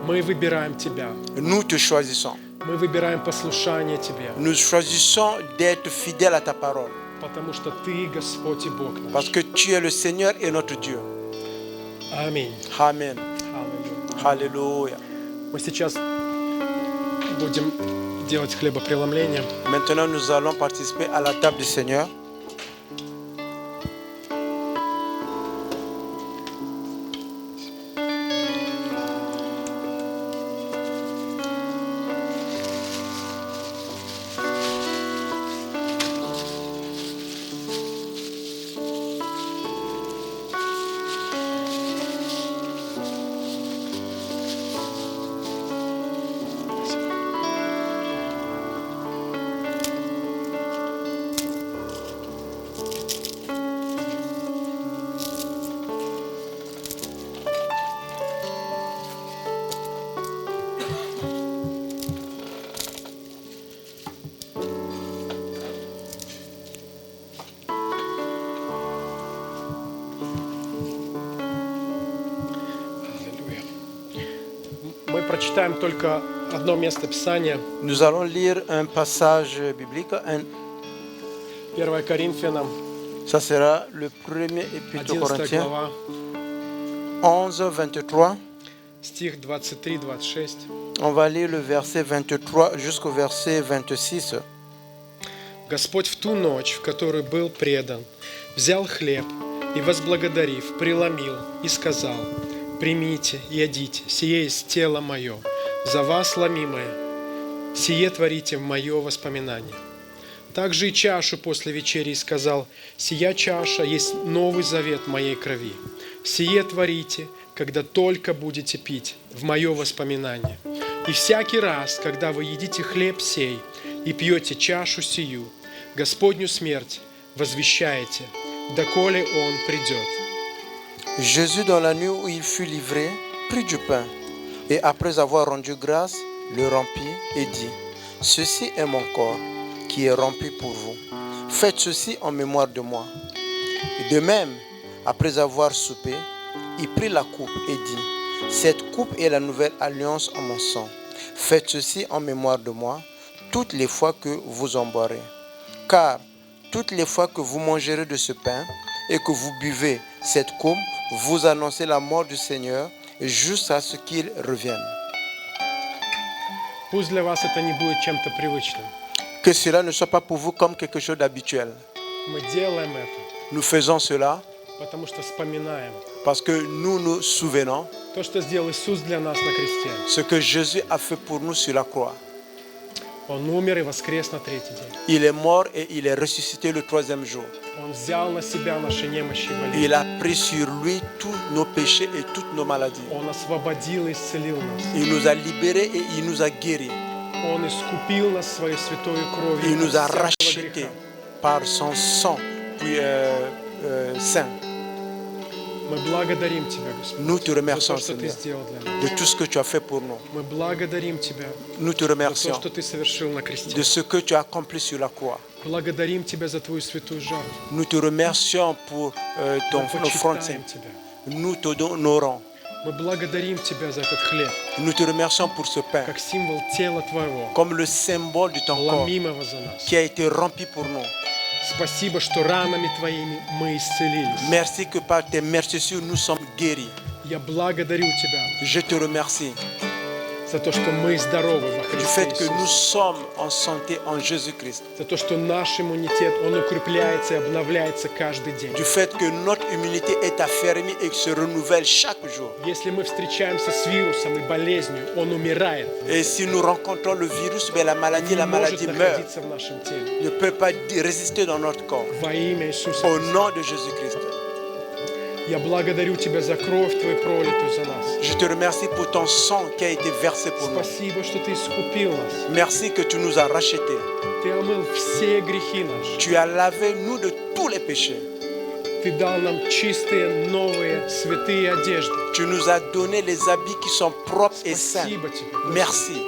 мы выбираем Тебя. nous te choisissons. Мы выбираем послушание Тебе, Nous choisissons d'être fidèles à ta parole. потому что Ты Господь и Бог наш. Parce que tu es le Seigneur et notre Dieu. Аминь. Amen. Аллилуйя. Alléluia. Мы сейчас будем делать хлебопреломление. Maintenant, nous allons participer à la table du Seigneur. Аллилуйя. Мы прочитаем только одно место Писания. Nous allons lire un passage biblique. 1 Коринфянам, Ça sera le premier épître aux 11 Corinthiens, глава, 11, 23. стих 23-26. On va lire le verset 23 jusqu'au verset 26. Господь в ту ночь, в которую был предан, взял хлеб и, возблагодарив, преломил и сказал: «Примите, едите, сие есть тело мое, за вас ломимое, сие творите в мое воспоминание». Также и чашу после вечери сказал: «Сия чаша есть новый завет моей крови. Сие творите, когда только будете пить, в мое воспоминание. И всякий раз, когда вы едите хлеб сей и пьете чашу сию, Господню смерть возвещаете, доколе Он придет». Jésus, dans la nuit où il fut livré, prit du pain et après avoir rendu grâce, le rompit et dit: Ceci est mon corps qui est rompu pour vous. Faites ceci en mémoire de moi. Et de même, après avoir soupé, il prit la coupe et dit: Cette coupe est la nouvelle alliance en mon sang. Faites ceci en mémoire de moi toutes les fois que vous en boirez. Car toutes les fois que vous mangerez de ce pain et que vous buvez cette coupe, vous annoncez la mort du Seigneur jusqu'à ce qu'il revienne. Пусть для вас это не будет чем-то привычным. Que cela ne soit pas pour vous comme quelque chose d'habituel. Мы делаем это, Nous faisons cela Потому что вспоминаем Parce que nous nous souvenons то, что сделал Иисус для нас на кресте. ce que Jésus a fait pour nous sur la croix. Он умер и воскрес на третий день. Il est mort et il est ressuscité le troisième jour. Он взял на себя наши немощи и болезни. Il a pris sur lui tous nos péchés et toutes nos maladies. Он освободил и исцелил нас. Il nous a libérés et il nous a guéris. Он искупил нас своей святой кровью Il nous a от всякого rachetés греха. par son sang puis, saint. Мы благодарим Тебя, Господь, Nous te за remercions, то, что Ты Seigneur, сделал для нас. de tout ce que tu as fait pour nous. Мы благодарим Тебя Nous te за то, remercions что Ты совершил на кресте. de ce que tu as accompli sur la croix. Благодарим Тебя за Твою святую жертву. Nous te remercions pour ton Мы offrande почитаем sainte. Тебя. Nous te honorons. Мы благодарим Тебя за этот хлеб, Nous te remercions pour ce pain, как символ тела Твоего, comme le symbole de ton corps ломимого за нас. qui a été rempli pour nous. Спасибо, что ранами Твоими мы исцелились. Merci que par tes mercissures nous sommes guéris. Я благодарю Тебя Je te remercie за то, что мы здоровы во du Христе fait que nous Иисусе. sommes en santé en Jésus-Christ. За то, что наш иммунитет, он укрепляется и обновляется каждый день. Du fait que notre immunité est affermie et se renouvelle chaque jour. Если мы встречаемся с вирусом и болезнью, он умирает, Et si nous rencontrons le virus, la не maladie может meurt, находиться в нашем теле. ne peut pas résister dans notre corps. Во имя Иисуса Au Христа. nom de Jésus-Christ. Я благодарю Тебя за кровь Твою, пролитую за нас. Je te remercie pour ton sang qui a été versé pour nous. Спасибо, что Ты искупил нас. Merci que tu nous as rachetés. Ты омыл все грехи наши. Tu as lavé nous de tous les péchés. Ты дал нам чистые, новые, святые одежды. Tu nous as donné les habits qui sont propres et saints. Спасибо Тебе. Merci.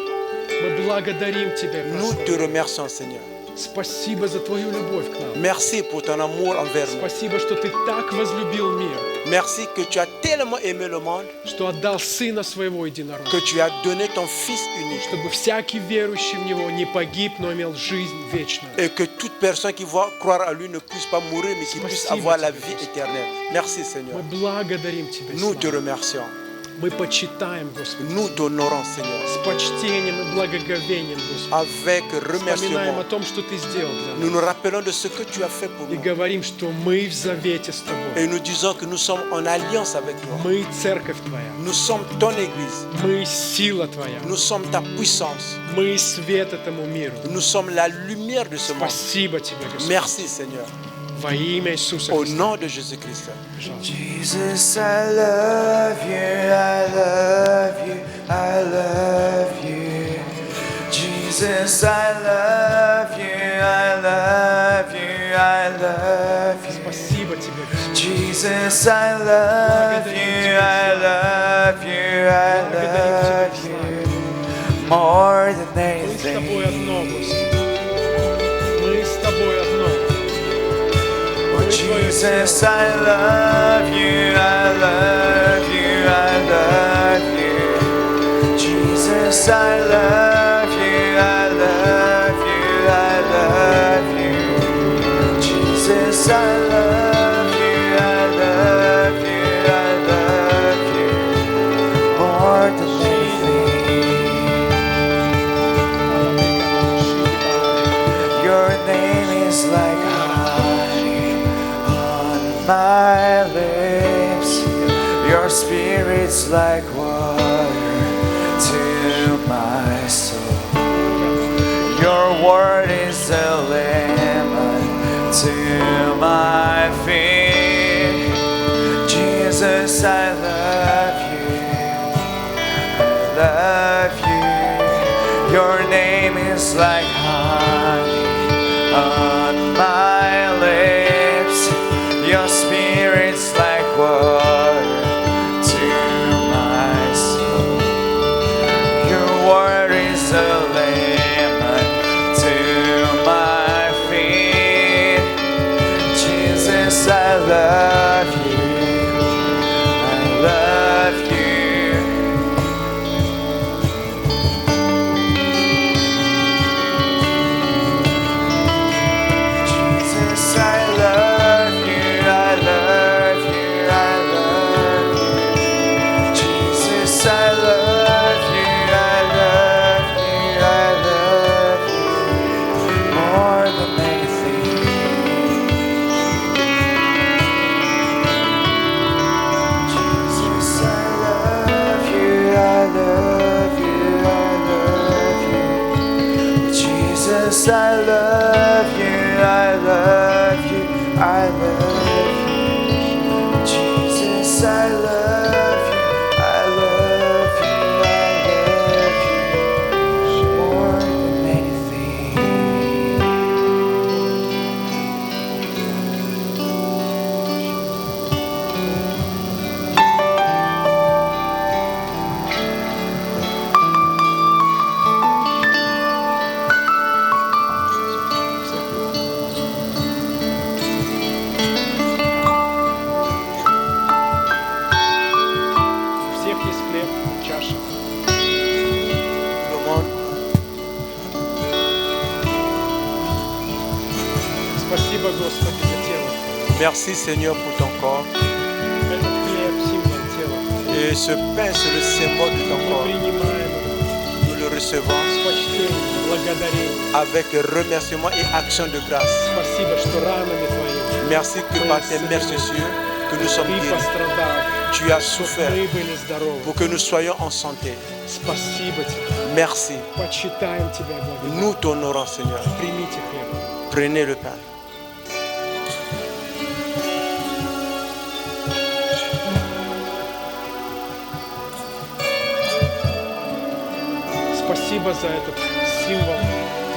Мы благодарим Тебя, Nous Господь. te remercions, Seigneur. Спасибо за Твою любовь к нам. Merci pour ton amour envers nous. Спасибо, что Ты так возлюбил мир, Merci que tu as tellement aimé le monde что отдал Сына Своего Единородного, que tu as donné ton Fils unique. чтобы всякий верующий в Него не погиб, но имел жизнь вечную. Et que toute personne qui va croire à lui ne puisse pas mourir, mais qu'il puisse avoir la vie éternelle. Merci, Seigneur. Мы благодарим Тебя, Nous te слава. remercions. Мы почитаем, Господи, Nous t'honorons, Seigneur. с почтением и благоговением, Господи. Avec Вспоминаем remerciement, о том, что Ты сделал для nous нас. nous rappelons de ce que tu as fait pour И nous. говорим, что мы в завете с Et Тобой. nous disons que nous sommes en alliance avec toi. Мы церковь Твоя. Nous sommes ton Église. Мы сила Твоя. Nous sommes ta puissance. Мы свет этому миру. Nous sommes la lumière de ce monde. Спасибо Тебе, Господь. Merci, Seigneur. Во имя Иисуса Au Христа. nom de Jésus-Christ. Jesus, I love you, I love you, I love you. Jesus, I love you, I love you, I love you. Спасибо Тебе, Господь. Jesus, I love you, I love you, I love you. More than Мы с Тобой anything. одно, Господи. Мы с Тобой одно. Oh, Jesus, I love you, I love you, I love you. Jesus, I love you, I love you, I love you. Jesus, I love you, I love you, I love you. More than anything. Your name is like honey on my lips. Your spirit's like water to my soul. Your word is a lemon to my feet. Jesus, I love you. I love you. Your name is like honey on my lips. Your spirit's like water to my soul. Your word is a lemon to my feet. Jesus, I love you. I love you. Jesus, I love you, I love you, I love you. Jesus, I love you, I love you, I love you. More than anything. Jesus, I love you, I love you, I love you. Jesus, I love you, I love you, I love you more than anything. У всех есть хлеб, чаша. Le monde. Спасибо, Господи, за тело. Merci Seigneur pour ton corps. Этот хлеб – символ тела. Et ce pain, c'est le symbole de ton Мы corps. принимаем его Nous le recevons с почтением, благодарением. avec remerciement et action de grâce. Спасибо, что ранами Твоими Merci que par tes mercessures, que nous sommes Ты guéris. пострадал, Tu as чтобы souffert мы были здоровы. pour que nous soyons en santé. Спасибо Тебе. Merci. Почитаем Тебя, благодарим. Nous t'honorons, Seigneur. Примите хлеб. Prenez le pain. Спасибо за этот символ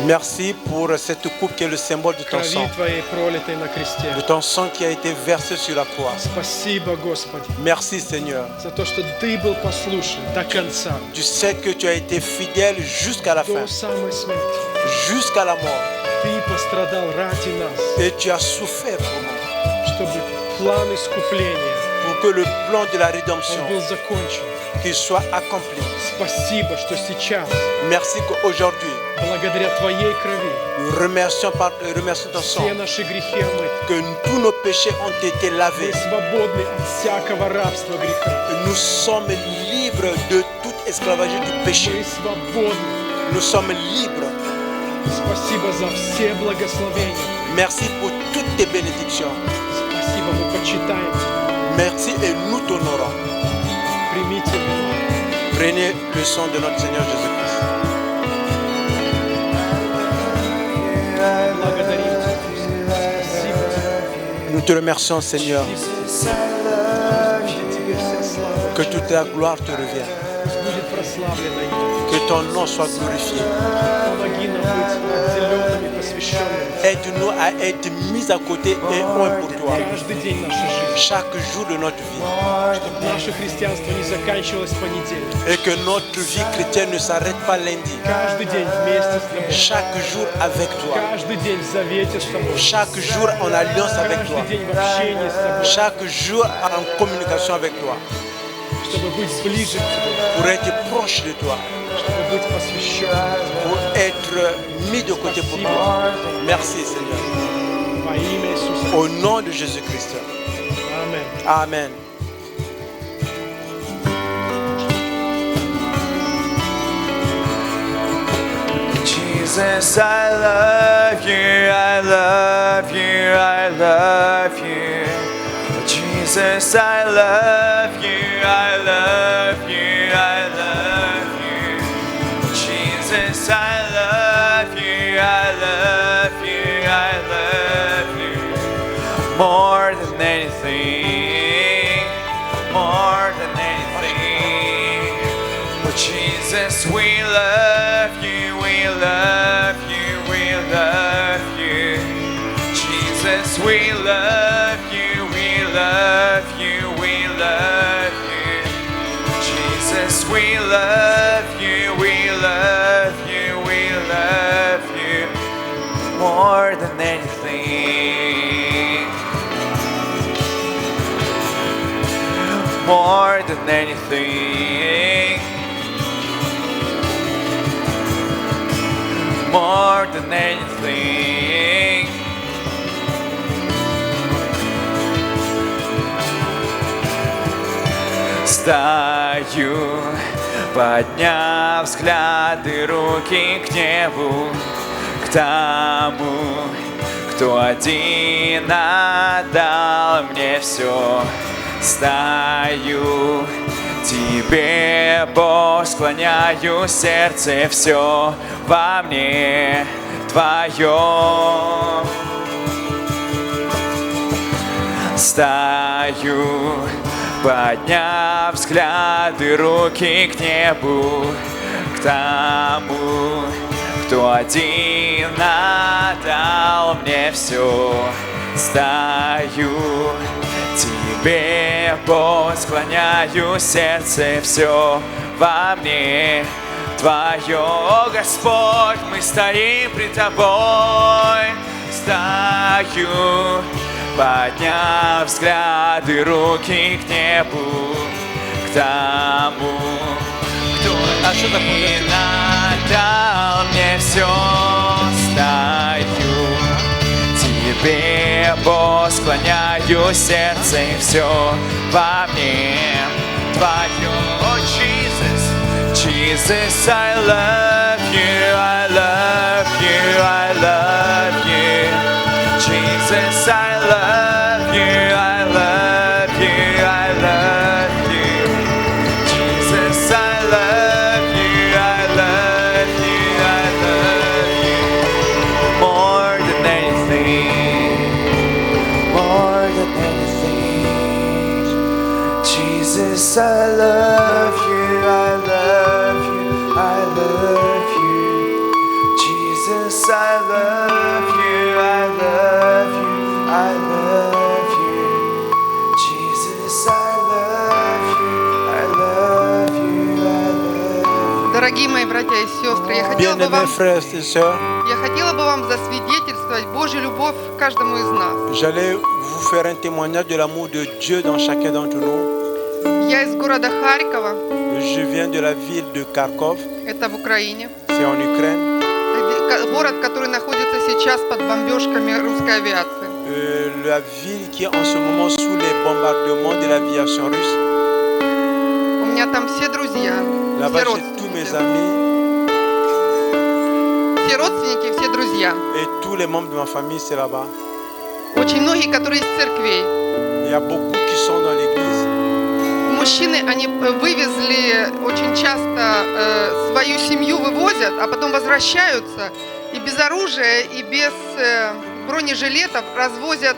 Merci pour cette coupe qui est le symbole de ton крови sang. Твоей, пролитой на кресте. De ton sang qui a été versé sur la croix. Спасибо, Господи, Merci, Seigneur. за то, что Ты был послушен до конца, Tu sais que tu as été fidèle jusqu'à la fin, до самой смерти. jusqu'à la mort. Ты пострадал ради нас, Et tu as souffert pour nous, чтобы план искупления pour que le plan de la он rédemption был закончен. qu'il soit accompli. Спасибо, что сейчас, Merci qu'aujourd'hui, благодаря Твоей крови, nous remercions ton sang, все наши грехи омыты. que tous nos péchés ont été Мы lavés. свободны от всякого рабства греха. Nous sommes libres de tout esclavage du péché. Мы свободны. Nous sommes libres. Спасибо за все благословения. Merci pour toutes tes bénédictions. Спасибо, мы почитаем Тебя. Merci et nous t'honorons. Примите его. Prenez le sang de notre Seigneur Jésus-Christ. Благодарим Тебя, Господи. Спасибо. Nous te remercions, Seigneur, Тебе вся слава. que toute la gloire te revienne, Пусть будет прославлено имя. que ton nom soit glorifié. Помоги нам быть отделенными, посвященными. Aide-nous à être mis à côté et un pour toi, Каждый день нашей жизни. chaque jour de notre vie, Чтобы наше христианство не заканчивалось в понедельник. et que notre vie chrétienne ne s'arrête pas lundi. Каждый день вместе с Тобой. Chaque jour avec toi, Каждый день в завете с Тобой. chaque jour en alliance avec toi, Каждый день в общении с Тобой. chaque jour en communication avec toi, Чтобы быть ближе к Тебе. pour être proche de toi, Чтобы быть посвященным. pour être mis de côté pour toi. Merci Seigneur. Во имя Иисуса. Au nom de Jésus-Christ. Аминь. Amen. Jesus, I love you, I love you, I love you. Jesus, I love you, I love you, I love you. Jesus, I love you, I love you, I love you. More than anything, more than anything. Oh, Jesus, we love you, we love you, we love you. Jesus, we love you, we love you, we love you. Jesus, we love you, we love you, we love you. More than anything. More than anything. More than anything. Стою, подняв взгляды, руки к небу, к тому, кто один отдал мне все. Стою, тебе, Бог, склоняю сердце, все во мне Твоем. Стою, подняв взгляды, руки к небу, к тому, кто один отдал мне все. Стою, Тебе склоняю сердце, все во мне Твое, Господь, мы стоим пред Тобой. Стою, подняв взгляды, руки к небу, к тому, кто один отдал мне все. Стою, Тебе склоняю сердце, все во мне Твое. Oh, Jesus, Jesus, I love you, I love you, I love you. Jesus, I love you, I love you, I love you. Jesus, I love you, I love you, I love you. More than anything, more than anything. Jesus, I love you, I love you, I love you. Jesus, I love you, I love you, I love you. Jesus, I love you, I love you, I love you. Дорогие мои братья и сестры, я хотела Bien-aimés frères et sœurs, бы вам засвидетельствовать Божью любовь к каждому из нас. j'allais vous faire un témoignage de l'amour de Dieu dans chacun d'entre nous. Я из города Харькова, Je viens de la ville de Kharkov, это в Украине. c'est en Ukraine. Город, который находится сейчас под бомбежками русской авиации. La ville qui est en ce moment sous les bombardements de l'aviation russe. У меня там все друзья, Là-bas, все j'ai tous mes родственники. amis Все родственники, все друзья. et tous les membres de ma famille, c'est là-bas. Очень многие, которые из церквей. Il y a beaucoup qui sont dans l'église. Мужчины, они вывезли очень часто свою семью вывозят, а потом возвращаются и без оружия, и без бронежилетов развозят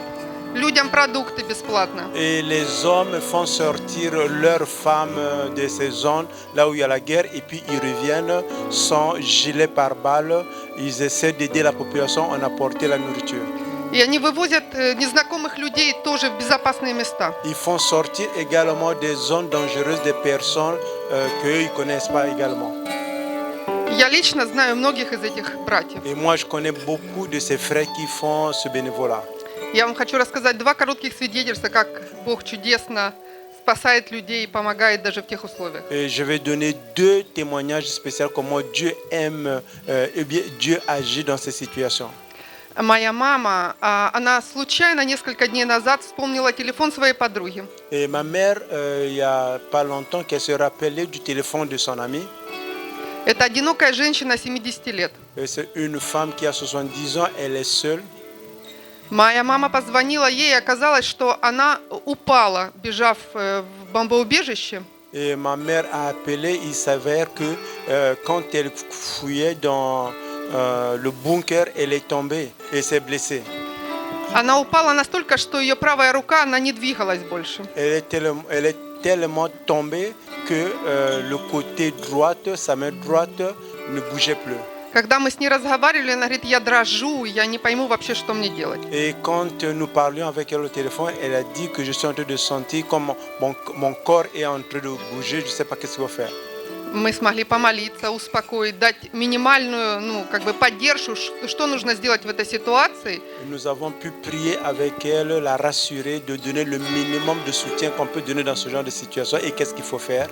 людям продукты бесплатно. Et les hommes font sortir leurs femmes de ces zones là où il y a la guerre et puis ils reviennent sans gilet pare-balles. Ils essaient d'aider la population en apporter la nourriture. И они вывозят незнакомых людей тоже в безопасные места. Ils font sortir également des zones dangereuses des personnes qu'eux ils connaissent pas également. Я лично знаю многих из этих братьев. Et moi je connais beaucoup de ces frères qui font ce bénévolat. Я вам хочу рассказать два коротких свидетельства, как Бог чудесно спасает людей и помогает даже в тех условиях. Et je vais donner deux témoignages spéciaux comment Dieu aime et bien Dieu agit dans ces situations. Моя мама, она случайно несколько дней назад вспомнила телефон своей подруги. Et ma mère, il y a pas longtemps qu'elle se rappelait du téléphone de son ami. Это одинокая женщина 70 лет. Et c'est une femme qui a 70 ans, elle est seule. Моя мама позвонила ей, и оказалось, что она упала, бежав в бомбоубежище. Et ma mère a appelé, il s'avère que quand elle fouillait dans le bunker, elle est tombée et s'est blessée. Она упала настолько, что ее правая рука, она не двигалась больше. Elle est tellement tombée que le côté droite, sa main droite, ne bougeait plus. Когда мы с ней разговаривали, она говорит, я дрожу, я не пойму вообще, что мне делать. Et quand nous parlions avec elle au téléphone, elle a dit que je suis en train de sentir comme mon corps est en train de bouger, je ne sais pas qu'est-ce qu'il faut faire. Мы смогли помолиться, успокоить, дать минимальную, поддержку, что нужно сделать в этой ситуации. Nous avons pu prier avec elle, la rassurer, de donner le minimum de soutien qu'on peut donner dans ce genre de situation et qu'est-ce qu'il faut faire.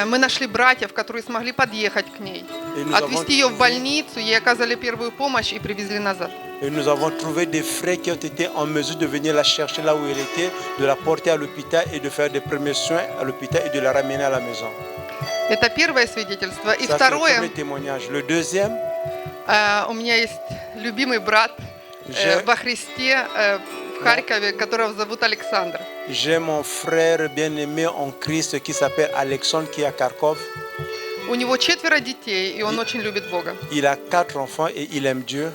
Мы нашли братьев, которые смогли подъехать к ней, отвезти ее в больницу, ей оказали первую помощь и привезли назад. Et nous avons trouvé des frères qui ont été en mesure de venir la chercher là où elle était, de la porter à l'hôpital et de faire des premiers soins à l'hôpital et de la ramener à la maison. Это первое свидетельство. И Ça, c'est le второе, premier témoignage. Le deuxième, у меня есть любимый брат во Христе в Харькове, которого зовут Александр. j'ai mon frère bien-aimé en Christ qui s'appelle Alexandre qui est à Kharkov. У него 4 детей, и он очень любит Бога. Il a 4 enfants et il aime Dieu.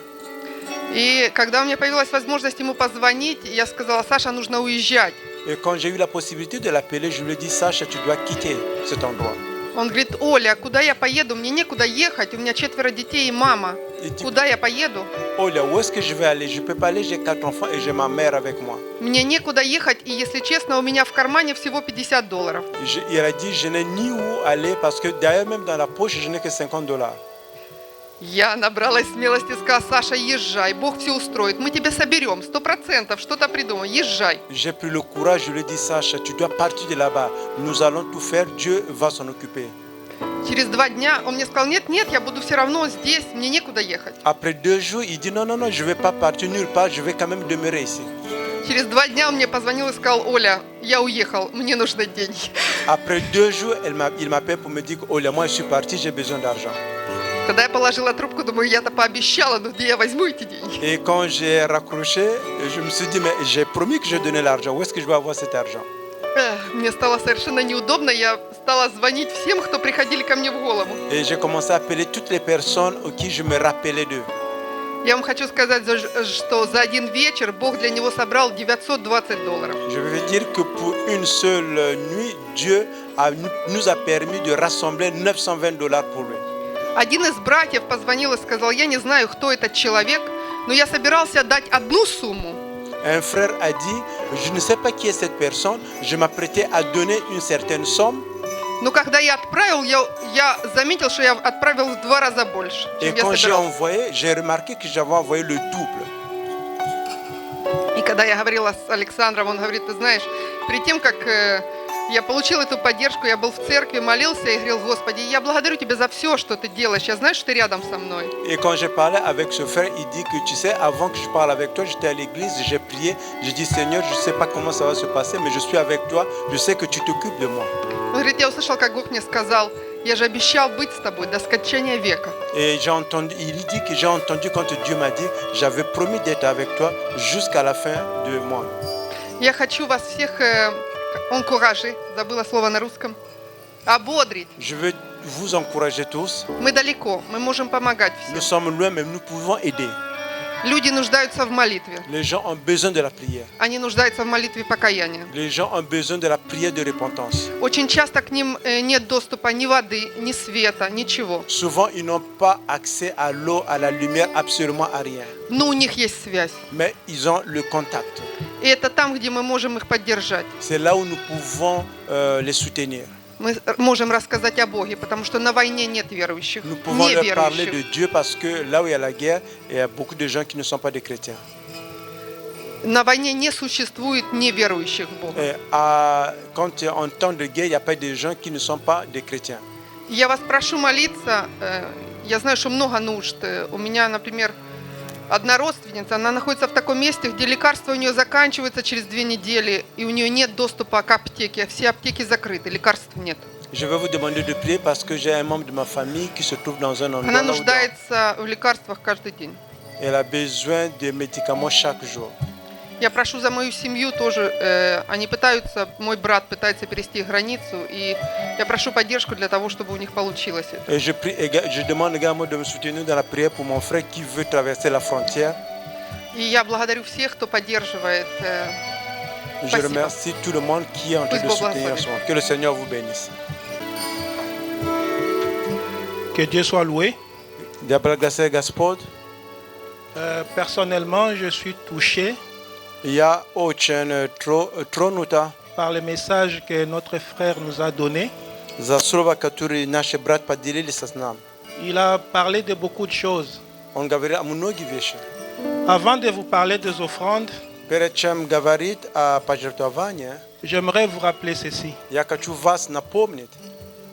И когда у меня появилась возможность ему позвонить, я сказала: Саша, нужно уезжать. Et quand j'ai eu la possibilité de l'appeler, je lui ai dit, Sacha, tu dois quitter cet endroit. Он говорит: Оля, куда я поеду? Мне некуда ехать, у меня 4 детей и мама. Il dit, Куда я поеду? Olia, où est-ce que je vais aller? Je ne peux pas aller, j'ai 4 enfants et j'ai ma mère avec moi. Мне некуда ехать, и, если честно, у меня в кармане всего $50. Il a dit, je n'ai ni où aller parce que d'ailleurs même dans la poche, je n'ai que $50. Я набралась смелости и сказала: Саша, езжай, Бог все устроит, мы тебя соберем, 100%, что-то придумаем, езжай. J'ai pris le courage, je lui ai dit, Sacha, tu dois partir de là-bas. Nous allons tout faire, Dieu va s'en occuper. Через 2 дня он мне сказал: нет, я буду все равно здесь, мне некуда ехать. Après 2 jours, il dit, non, je ne vais pas partir nulle part, je vais quand même demeurer ici. Через 2 дня он мне позвонил и сказал: Оля, я уехал, мне нужны деньги. Après 2 jours, il m'appelle pour me dire, Olia, moi je suis parti, j'ai besoin d'argent. Когда я положила трубку, думаю, я-то пообещала, но где я возьму эти деньги? Et quand j'ai raccroché, je me suis dit, mais j'ai promis que je donnais l'argent, où est-ce que je vais avoir cet argent? Мне стало совершенно неудобно, я стала звонить всем, кто приходили ко мне в голову. Et j'ai commencé à appeler toutes les personnes auxquelles je me rappelais d'eux. Я вам хочу сказать, что за один вечер Бог для него собрал $920. Je veux dire que pour une seule nuit, Dieu nous a permis de rassembler $920 pour lui. Один из братьев позвонил и сказал: я не знаю, кто этот человек, но я собирался дать одну сумму. Un frère a dit, je ne sais pas qui est cette personne, je m'apprêtais à donner une certaine somme. Но когда я отправил, я заметил, что я отправил в 2 раза больше, Et чем я quand j'ai собирался. envoyé, j'ai remarqué que j'avais envoyé le double. И когда я говорила с Александром, он говорит: ты знаешь, перед тем, как я получил эту поддержку, я был в церкви, молился и говорил: Господи, я благодарю Тебя за все, что Ты делаешь. Я знаю, что Ты рядом со мной. Et quand j'ai parlé avec ce frère, il dit que tu sais, avant que je parle avec toi, j'étais à l'église, j'ai prié, j'ai dit, Seigneur, je ne sais pas comment ça va se passer, mais je suis avec toi, je sais que tu t'occupes de moi. Он говорит: я услышал, как Бог мне сказал: я же обещал быть с тобой до скончания века. Et j'ai entendu, il dit que j'ai entendu quand Dieu m'a dit, j'avais promis d'être avec toi jusqu'à la fin de moi. Я хочу вас всех encourager, забыла слово на русском, ободрить. Je veux vous encourager tous. Мы далеко, мы можем помогать Nous всем. sommes loin, mais nous pouvons aider. Люди нуждаются в молитве. Les gens ont besoin de la prière. Они нуждаются в молитве покаяния. Les gens ont besoin de la prière de repentance. Очень часто к ним нет доступа ни воды, ни света, ничего. Souvent, ils n'ont pas accès à l'eau, à la lumière, absolument à rien. Но у них есть связь. Mais ils ont le contact. И это там, где мы можем их поддержать. C'est là où nous pouvons les soutenir. Мы можем рассказать о Боге, потому что на войне нет верующих, Nous pouvons leur parler de неверующих. Dieu parce que là où il y a la guerre, il y a beaucoup de gens qui ne sont pas des chrétiens. На войне не существует неверующих в Бога. Et quand en temps de guerre, il n'y a pas de gens qui ne sont pas des chrétiens. Я вас прошу молиться. Я знаю, что много нужд. У меня, например, одна родственница, она находится в таком месте, где лекарства у нее заканчиваются через 2 недели, и у нее нет доступа к аптеке. Все аптеки закрыты, лекарств нет. Je vais vous demander de prier parce que j'ai un membre de ma famille qui se trouve dans un endroit Она là où нуждается в лекарствах каждый день. elle a besoin de médicaments chaque jour. Я прошу за мою семью тоже. Они пытаются, мой брат пытается перейти границу, и я прошу поддержку для того, чтобы у них получилось это. Et je demande également de me soutenir dans la prière pour mon frère qui veut traverser la frontière. И я благодарю всех, кто поддерживает. Je Спасибо. remercie tout le monde qui est en train Пусть de Бог soutenir благословит. ce moment. Que le Seigneur vous bénisse. Que Dieu soit loué. Diable grâce à Gaspard. Personnellement, je suis touché Il y a очень тронута par le message que notre frère nous a donné. за слова, которые наши брат поделились с нами. Il a parlé de beaucoup de choses. Он говорил о многих вещах. Avant de vous parler des offrandes, Перед чем говорить о пожертвовании, j'aimerais vous rappeler ceci. я хочу вас напомнить.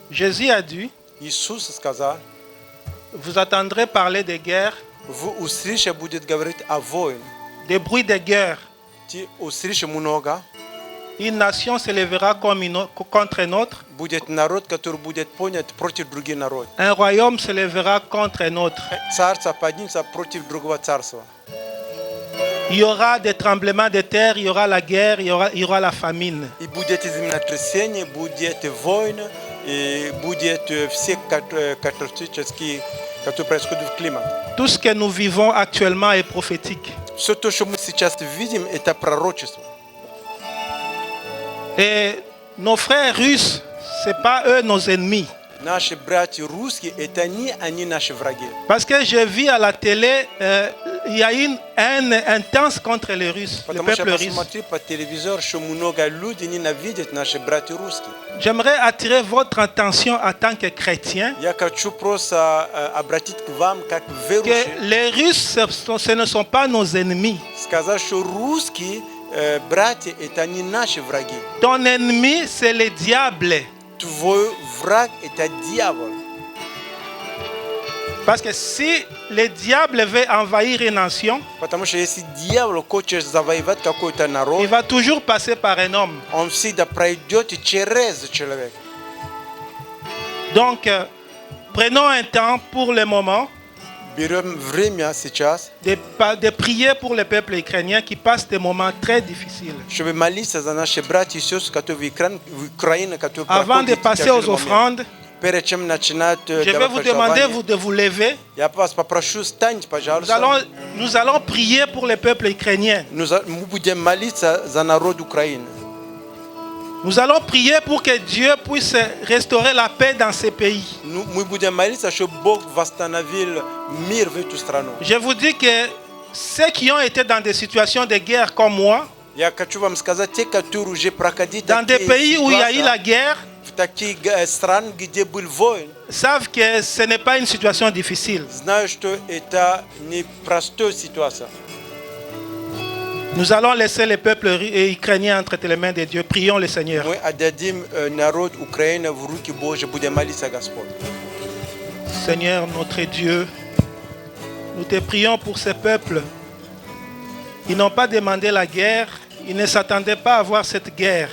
Jésus a dit, Иисус сказал, vous entendrez parler de guerre, вы услышите, будет говорить о войне. des bruits de guerre. Ты услышишь много, Une nation se lèvera contre une autre. будет народ, который будет понят против других народов. Un royaume se lèvera contre un autre. Царство поднимется против другого царства. Il y aura des tremblements de terre, il y aura la guerre, il y aura la famine. И будет землетрясение, будет война, и будет все катастрофические, которые происходят в климате. Tout ce que nous vivons actuellement est prophétique. Все то, что мы сейчас видим, это пророчество. Et nos frères russes, ce n'est pas eux nos ennemis. Наши братья русские, это не они наши враги. Parce que je vis à la télé, il y a une haine intense contre les Russes, le Потому что peuple я russe. посмотрю по телевизору, что много людей ненавидят наши братья русские. J'aimerais attirer votre attention en tant que chrétien Я хочу просто обратить к вам, как верующие, que les Russes, ce ne sont pas nos ennemis. сказать, что русские братья, это не наши враги. Ton ennemi, c'est le diable. Твой враг – это дьявол. Parce que si le diable veut envahir une nation, Потому что если дьявол хочет завоевать какой-то il народ, va toujours passer par un homme. он всегда пройдет через человека. Donc, prenons un temps pour le moment Берем время сейчас, de prier pour le peuple ukrainien qui passe des moments très difficiles. чтобы молиться за наши братья и сестры, которые в Украине, которые Avant de проходят passer aux тяжелый момент. offrandes, Перед чем начинать je vais давать vous demander пожертвования, de vous lever. я вас попрошу, встаньте, Nous пожалуйста. allons prier pour le peuple ukrainien. Мы будем молиться за народ Украины. Nous allons prier pour que Dieu puisse restaurer la paix dans ces pays. Мы будем молиться, чтобы Бог восстановил мир в эту страну. Je vous dis que ceux qui ont été dans des situations de guerre comme moi, Я хочу вам сказать, те, которые уже проходили dans des такие pays où il y a eu la ситуации, guerre, в таких странах, где был войн, savent que ce n'est pas une situation difficile. знаю, что это непростая ситуация. Nous allons laisser le peuple ukrainien entre les mains de Dieu. Prions le Seigneur. Мы отдадим народ Украины в руки Божьи, будем молиться, Господь. Seigneur notre Dieu, nous te prions pour ces peuples. Ils n'ont pas demandé la guerre, ils ne s'attendaient pas à voir cette guerre.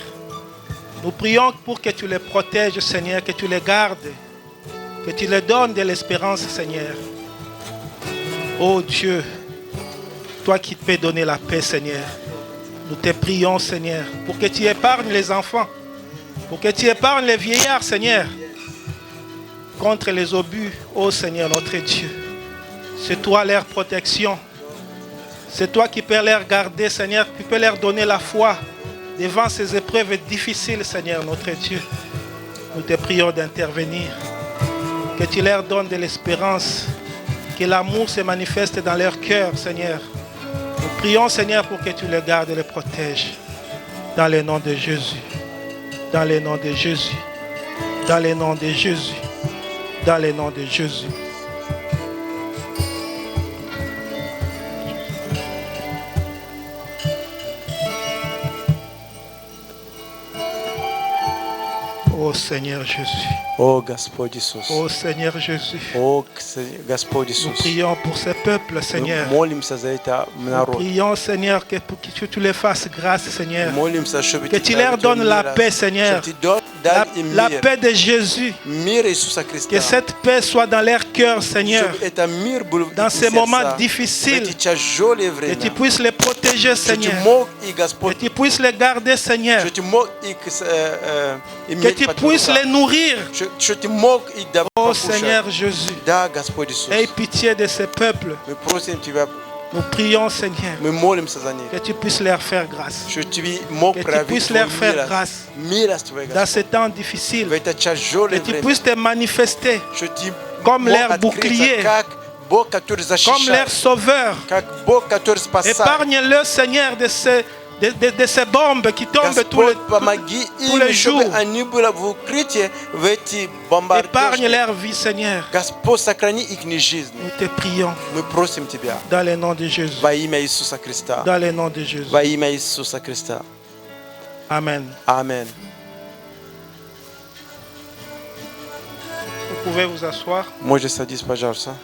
Nous prions pour que tu les protèges, Seigneur, que tu les gardes, que tu les donnes de l'espérance, Seigneur. Oh Dieu, toi qui peux donner la paix, Seigneur, nous te prions, Seigneur, pour que tu épargnes les enfants, pour que tu épargnes les vieillards, Seigneur, contre les obus, ô Seigneur notre Dieu. C'est toi leur protection. C'est toi qui peux leur garder, Seigneur, qui peux leur donner la foi devant ces épreuves difficiles, Seigneur notre Dieu. Nous te prions d'intervenir, que tu leur donnes de l'espérance, que l'amour se manifeste dans leur cœur, Seigneur. Nous prions, Seigneur, pour que tu les gardes et les protèges. Dans le nom de Jésus. Dans le nom de Jésus. Dans le nom de Jésus. Dans le nom de Jésus. Ô Seigneur Jésus. О, Господь Иисус. Ô Seigneur Jésus. О, Господь Nous Иисус. prions pour ce peuple, Seigneur. Мы молимся за это Nous народ. prions, Seigneur, que pour que tu les fasses grâce, Seigneur. Молимся, чтобы Que tu leur donnes la paix, Seigneur. La paix de Jésus. Мир Иисуса Христа. Que cette paix soit dans leur cœur, Seigneur. Чтобы это мир был Dans в ces их moments сердцах. difficiles. В эти тяжелые Que времена. tu puisses les protéger, Что ты Seigneur. мог и Que Господь, tu puisses les garder, Seigneur. что ты мог их Que иметь tu под puisses руками. les nourrir. Что ты мог их давать Ô покушать. Seigneur Jésus. Да, Господь Иисус. Aie pitié de ces peuples. Мы просим Тебя, Nous prions, Seigneur. мы молимся за них. Que tu puisses leur faire grâce. Что Ты мог Que tu проявить puisses Твой leur faire grâce. милость Твоя, Dans Господь. ces temps difficiles. В это тяжелое Que tu время. puisses te manifester Что Ты comme мог leur открыться bouclier, как Бог, который comme защищает, leur sauveur. как Бог, который спасает. Épargne-le, Seigneur, de ces bombes qui tombent Господь, помоги tous им, les чтобы jours. они были в укрытии в эти Épargne бомбардировки. leur vie, Seigneur. Господь, сохрани их жизнь. Nous te prions Мы просим Тебя dans le nom de Jésus. во имя Иисуса Христа. Dans le nom de Jésus. Во имя Иисуса Христа. Amen. Аминь. Vous pouvez vous asseoir. Можете садиться, пожалуйста.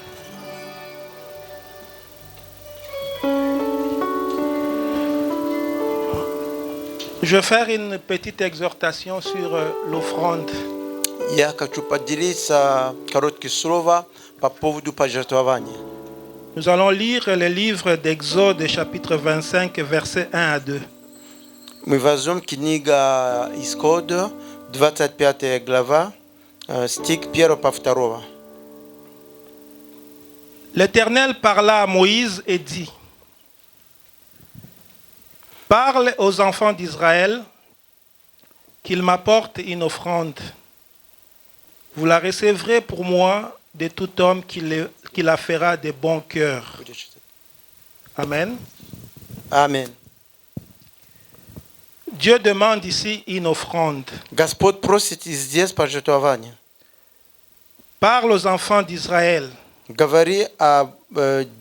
Je vais faire une petite exhortation sur l'offrande. Я хочу поделиться короткие слова по поводу пожертвования. Nous allons lire le livre d'Exode, chapitre 25, versets 1 à 2. Мы возьмем книга Исход, 25 глава, Стих 1 по 2. L'Éternel parla à Moïse et dit, parle aux enfants d'Israël qu'ils m'apportent une offrande. Vous la recevrez pour moi de tout homme qui la fera de bon cœur. Amen. Amen. Dieu demande ici une offrande. Господь просит здесь пожертвование. Parle aux enfants d'Israël. Говори о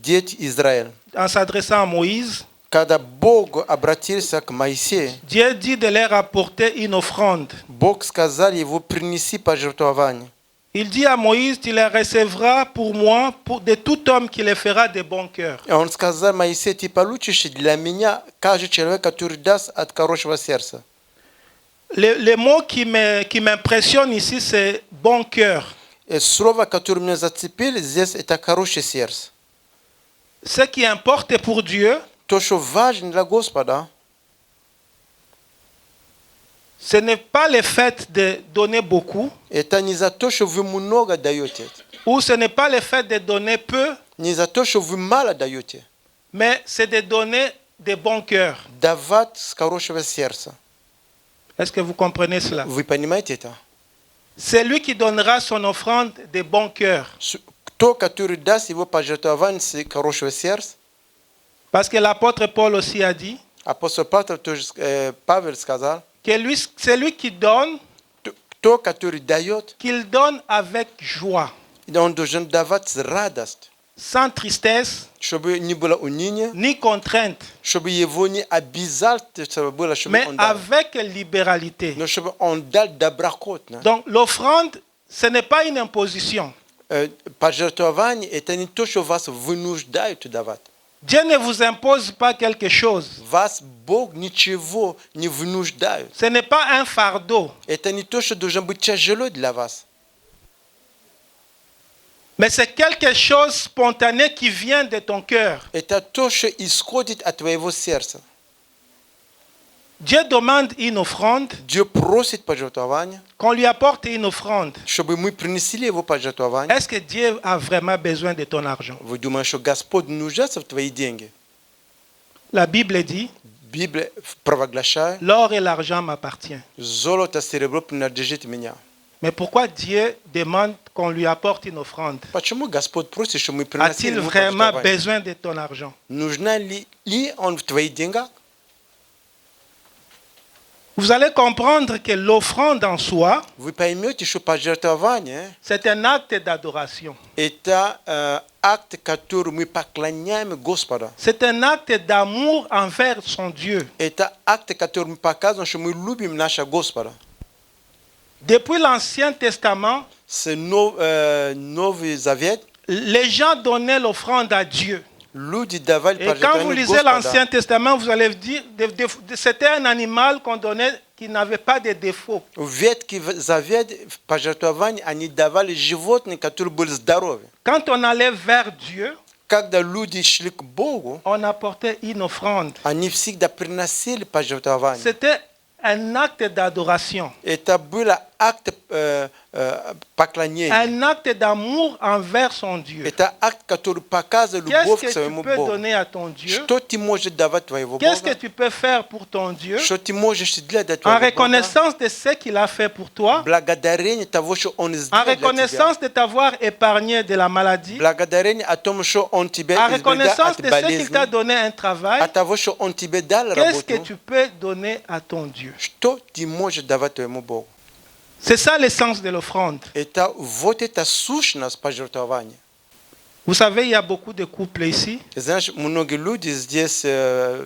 детях Израиля. En s'adressant à Moïse, Когда Бог обратился к Моисею, Dieu dit de leur apporter une offrande. Бог сказал ему, принеси пожертвование. Il dit à Moïse, tu les recevras pour moi, de tout homme qui les fera de bon cœur. И он сказал, Моисей, ты получишь для меня каждый человек, который даст от хорошего сердца. Le mot qui m'impressionne ici, c'est bon cœur. И слово, которое меня зацепило здесь, это хорошее сердце. Ce qui importe pour Dieu, То, что важно для Господа, ce n'est pas le fait de donner beaucoup, это не за то, что вы много даете, ou ce n'est pas le fait de donner peu, не за то, что вы мало даете, mais c'est de donner de bon cœur. давать с хорошего сердца. Est-ce que vous comprenez cela? Вы понимаете это? C'est lui qui donnera son offrande de bon cœur. Кто, который даст его пожертвование с хорошего сердца, Parce que l'apôtre Paul aussi a dit апостол Павел сказал, que c'est lui qui donne, кто, который дает, qu'il donne avec joie, он должен давать с радостью, sans tristesse, чтобы не было уныния, ni contrainte, чтобы его не обязательство было, чтобы mais он дал, avec libéralité. но чтобы он дал доброхотно. Donc l'offrande, ce n'est pas une imposition. Пожертвование – это не то, что вас вынуждают давать. Dieu ne vous impose pas quelque chose. Вас Бог ничего не вынуждает. Ce n'est pas un fardeau, Это не то, что должно быть тяжело для вас. mais c'est quelque chose spontané qui vient de ton cœur. Это то, что исходит от твоего сердца. Dieu demande une offrande, Dieu просит пожертвование, qu'on lui apporte une offrande. чтобы мы принесли его пожертвование. Est-ce que Dieu a vraiment besoin de ton argent? Вы думаете, что Господь нуждается в твои деньги? La Bible dit, Библия провозглашает, l'or et l'argent m'appartiennent. золото, серебро принадлежит мне. Mais pourquoi Dieu demande qu'on lui apporte une offrande? Почему Господь просит, чтобы мы приносили A-t-il ему vraiment пожертвование? besoin de ton argent? Нужна ли он в твоих деньгах? Vous allez comprendre que l'offrande en soi, Вы поймете, что пожертвование c'est un acte d'adoration. – это акт, который мы поклоняем Господа. C'est un acte d'amour envers son Dieu. Это акт, который мы показываем, что мы любим нашего Господа. Depuis l'Ancien Testament, C'est Новый Завет. les gens donnaient l'offrande à Dieu. Люди давали Et quand vous пожертвование lisez l'Ancien Господа. Testament, vous allez dire c'était un animal qu'on donnait qui n'avait pas de défaut. В Ветхий Завет пожертвование они давали животные, которые были здоровы. Quand on allait vers Dieu, Когда люди шли к Богу, on apportait une offrande. они всегда приносили пожертвование. C'était un acte d'adoration, Это был акт поклонения. un acte d'amour envers son Dieu. Это акт, который показывает Qu'est-ce любовь к que tu своему peux Богу. donner à ton Dieu? Что ты можешь давать твоего Qu'est-ce que Бога? tu peux faire pour ton Dieu Что ты можешь сделать для en твоего Бога? reconnaissance de ce qu'il a fait pour toi, Благодарение того, что Он en сделал для тебя. reconnaissance de t'avoir épargné de la maladie, Благодарение о том, что Он тебя en избавил reconnaissance от de ce qu'il t'a болезни, donné un travail. от того, что Он тебе дал Qu'est-ce que работу. tu peux donner à ton Dieu? Что ты можешь давать твоему Богу? C'est ça l'essence de l'offrande. Это вот эта сущность пожертвования. Vous savez, il y a beaucoup de couples ici. Знаешь, многие люди здесь,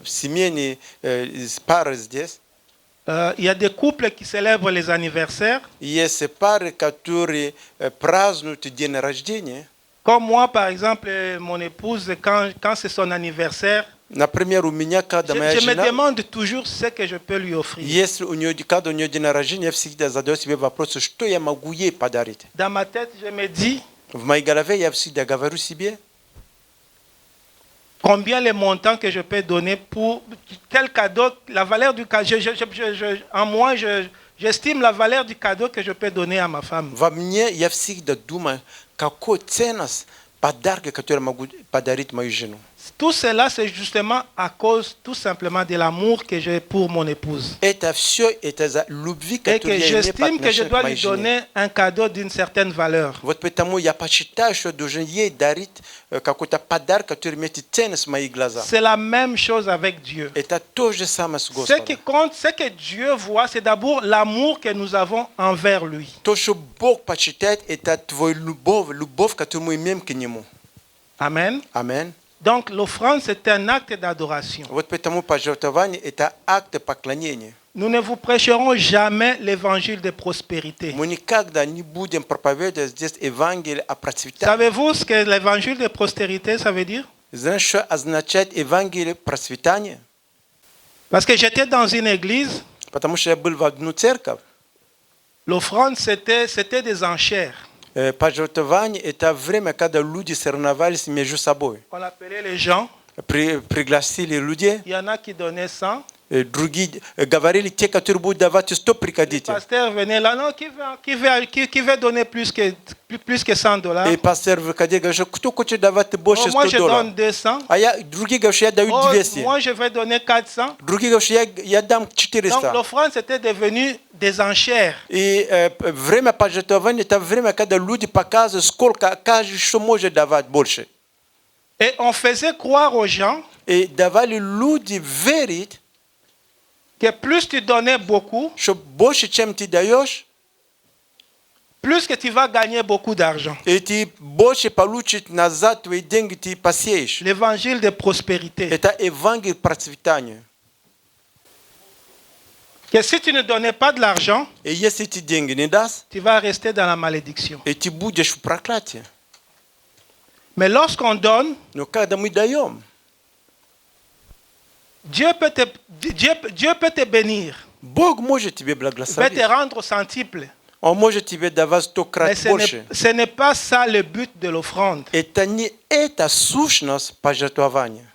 семейные пары здесь, Il y a des couples qui célèbrent les anniversaires. есть пары, которые празднуют день рождения. Comme moi, par exemple, mon épouse, quand c'est son anniversaire, Например, у меня, когда моя je me жена, demande toujours ce que je peux lui offrir. если когда у нее день рождения, я всегда задаю себе вопрос, что я могу ей подарить. Dans ma tête, je me dis, В моей голове я всегда говорю себе, combien les montants que je peux donner pour quel cadeau, la valeur du cadeau. En moi, j'estime la valeur du cadeau que je peux donner à ma femme. Во мне я всегда думаю, какой ценность подарка, который могу подарить мою жену. Tout cela, c'est justement à cause tout simplement de l'amour que j'ai pour mon épouse. Это все, это за любви, Et которую que я имею по j'estime que je отношению к dois моей lui жене. donner un cadeau d'une certaine valeur. Вот поэтому я посчитаю, что должен ей дарить какой-то подарок, который имеет ценность в моих глазах. C'est la même chose avec Dieu. Это то же самое с Ce qui Господом. compte, ce que Dieu voit, c'est d'abord l'amour que nous avons envers lui. То, что Бог почитает, это твоя любовь, которую мы имеем к Нему. Amen. Аминь. Donc l'offrande, c'est un acte d'adoration. Вот поэтому пожертвование – это акт поклонения. Nous ne vous prêcherons jamais l'évangile de prospérité. Мы никогда не будем проповедовать здесь Евангелие о процветании. Savez-vous ce que l'évangile de prospérité, ça veut dire? Знаешь, что означает Евангелие процветания? Parce que j'étais dans une église, Потому что я был в одну церковь. l'offrande, c'était des enchères. Пожертвование – это время, когда люди соревновались между собой. On appelait les gens, Пригласили людей, il y en a qui donnaient 100. другие говорили, те, которые будут давать 100, Le приходите. pasteur venait là, non, qui veut donner plus que $100? И пастор выходил, говорит, что кто хочет давать больше Oh, moi, je $100? donne 200. А другие говорят, что я даю Oh, 200. moi, je vais donner 400. Другие говорят, что я дам Donc, 400. l'offrande, c'était devenu des enchères. И время пожертвования – это время, когда люди показывают, сколько каждый что может давать больше. Et on faisait croire aux gens И давали люди верить, que plus tu donnais beaucoup, что больше, чем ты даешь, plus que tu vas gagner beaucoup d'argent. и ты больше получишь назад твои деньги, ты посеешь. L'évangile de prospérité. Это Евангелие процветания. Que si tu ne donnais pas de l'argent, И если ты деньги не даст, tu vas rester dans la malédiction. и ты будешь в проклятии. Mais lorsqu'on donne, Но когда мы даем, Dieu peut te bénir, Бог может тебе peut te благословить. rendre au centuple. Он может тебе давать 100 Mais крат больше. ce n'est pas ça le but de l'offrande. Это не эта сущность пожертвования.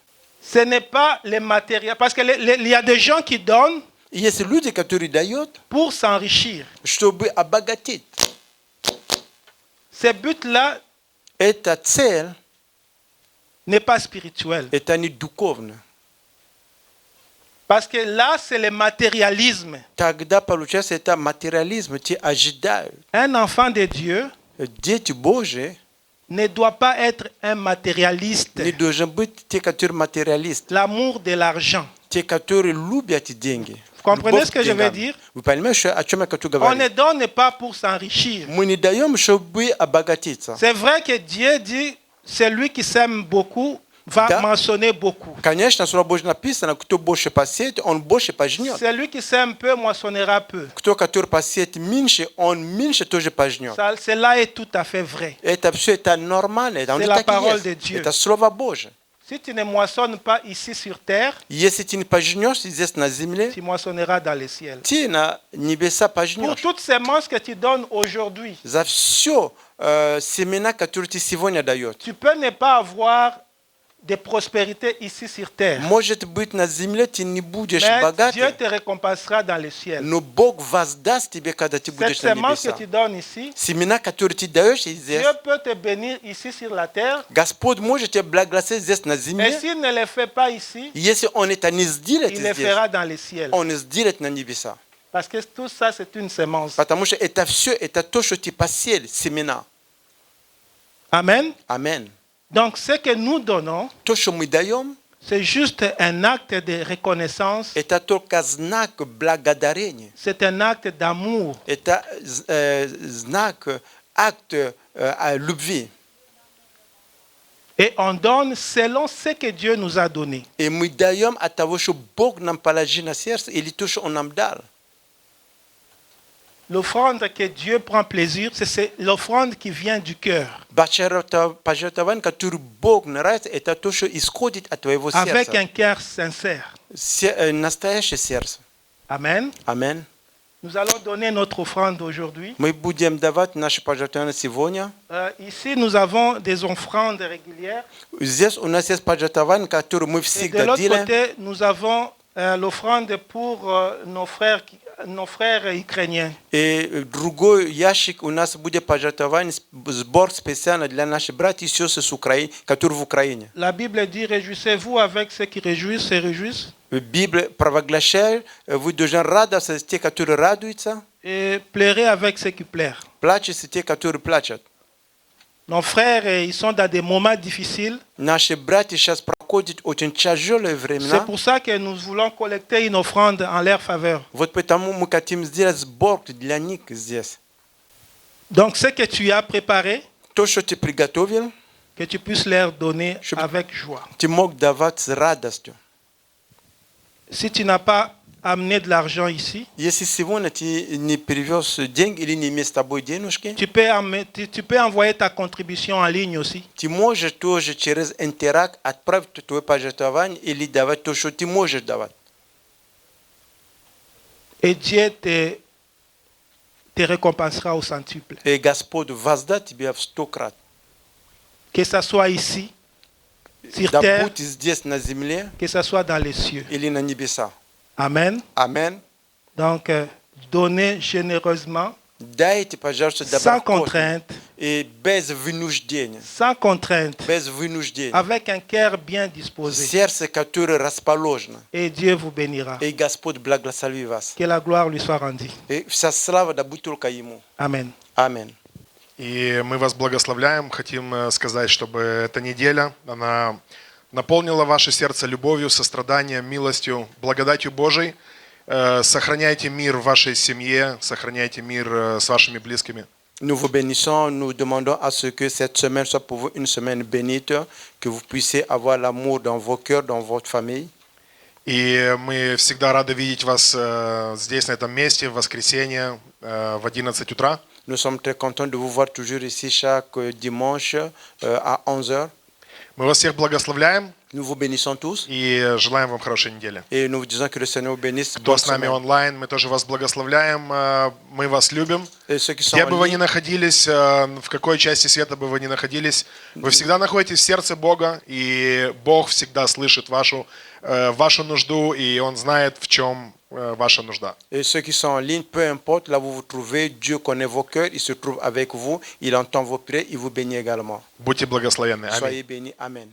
Ce n'est pas les matériels. Parce qu'il y a des gens qui donnent И есть люди, которые дают, pour s'enrichir. чтобы обогатить. Ce but-là Эта цель, n'est pas spirituel. это не духовно. Parce que là, c'est le matérialisme. Тогда получается это материализм, те ожидают. Un enfant de Dieu Дети Божьи ne doit pas être un matérialiste. не должны быть те, которые материалисты, L'amour de l'argent. те, которые любят деньги. Vous comprenez Любовь ce к que je veux деньгам. dire? Вы понимаете, о чем я хочу On ne говорить? donne pas pour s'enrichir. Мы не даем, чтобы обогатиться. C'est vrai que Dieu dit, celui qui sème beaucoup va Да. moissonner beaucoup. Конечно, в Слове Божьем написано, кто больше посеет, он больше пожнет. Celui qui sème peu moissonnera peu. Кто, который посеет меньше, он меньше тоже пожнет. Cela est tout à fait vrai. Это все это нормально, это C'est оно la так и parole есть. de Dieu. Это Слово Божье. Si tu ne moissonnes pas ici sur terre, Если ты не пожнешь здесь на земле, tu moissonneras dans le ciel. ты на небеса Pour пожнешь. toutes ces semences que tu donnes aujourd'hui, За все семена, которые ты сегодня даешь. tu peux ne pas avoir de prospérité ici sur terre. Может быть, на земле ты не будешь Mais Dieu богатым, te récompensera dans le ciel. но Бог воздаст тебе, когда ты Cette будешь на semence que небесах. tu donnes ici, Семена, которые ты даешь здесь, Dieu peut te bénir ici sur la terre. Господь может тебя благословить здесь на Et земле. s'il ne le fait pas ici, Если Он это не сделает il le здесь, fera dans le ciel. Он сделает на небесах. Parce que tout ça, c'est une semence. Потому что это все, это то, что ты посеял, семена. Amen. Аминь. Donc, ce que nous donnons, То, что мы даем, c'est juste un acte de reconnaissance. это только знак благодарения. C'est un acte d'amour. Это знак, акт любви. Et on donne selon ce que Dieu nous a donné. И мы даем от того, что Бог нам положил на сердце, или то, что Он нам дал. L'offrande que Dieu prend plaisir, c'est l'offrande qui vient du cœur. Пожертвование, которое Бог нравится, это то, что исходит от твоего Avec сердца. un cœur sincère. Настоящее сердце. Amen. Аминь. Nous allons donner notre offrande aujourd'hui. Мы будем давать наши пожертвования сегодня. Ici, nous avons des offrandes régulières. Здесь у нас есть пожертвования, которые мы Et de всегда l'autre делаем. côté, nous avons l'offrande pour nos frères ukrainiens. И другой ящик у нас будет пожертвование, сбор специально для наших братьев и сестер с Украины, которые в Украине. La Bible dit, réjouissez-vous avec ceux qui réjouissent et réjouissent. Библия провозглашает, вы должны радоваться с теми, которые радуются, Et pleurez avec ceux qui pleurent. плачут с теми, которые плачут. Nos frères, ils sont dans des moments difficiles. Наши братья сейчас проходят очень тяжелые C'est времена. pour ça que nous voulons collecter une offrande en leur faveur. Вот потому мы хотим сделать сбор для них здесь. Donc, ce que tu as préparé, То, что ты приготовил, que tu puisses leur donner avec joie. ты мог давать с радостью. Si tu n'as pas amené de l'argent ici, Если сегодня ты не привез деньги или не имеешь с тобой денежки, tu peux envoyer ta contribution en ligne aussi. ты можешь тоже через Интеракт отправить твое пожертвование или давать то, что ты можешь давать. Et Dieu te récompensera au centuple. И Господь воздаст тебе в 100 крат. Que ce soit ici, sur Да terre, будь здесь на земле que ce soit dans les cieux. или на небесах. Amen. Аминь. Donc, donnez généreusement, Дайте, пожалуйста, sans добро contrainte, и без вынуждения. sans contrainte, Без вынуждения. avec un cœur bien disposé. Сердце, которое расположено. Et Dieu vous bénira. И Господь благослови вас. Que la gloire lui soit rendue. И вся слава да будет только Ему. Amen. Аминь. И мы вас благословляем, хотим сказать, чтобы эта неделя, она наполнила ваше сердце любовью, состраданием, милостью, благодатью Божией. Сохраняйте мир в вашей семье, сохраняйте мир с вашими близкими. Nous vous bénissons, nous demandons à ce que cette semaine soit pour vous une semaine bénite, que vous puissiez avoir l'amour dans vos cœurs, dans votre famille. И мы всегда рады видеть вас здесь, на этом месте, в воскресенье, в 11 утра. Nous sommes très contents de vous voir toujours ici chaque dimanche à 11h. Мы вас всех благословляем Nous vous bénissons tous и желаем вам хорошей недели. et nous vous disons que le Seigneur vous bénisse. Кто Bonne с нами semaine. онлайн, мы тоже вас благословляем, мы вас любим. Et ceux qui sont Где en бы вы ligne, ни находились, в какой части света бы вы ни находились, вы всегда находитесь в сердце Бога, и Бог всегда слышит вашу нужду, и Он знает, в чем ваша нужда. et ceux qui sont en ligne, peu importe là où vous vous trouvez, Dieu connaît vos cœurs, il se trouve avec vous, il entend vos prières, il vous bénit également. Будьте благословенны. Аминь. Soyez bénis. Amen.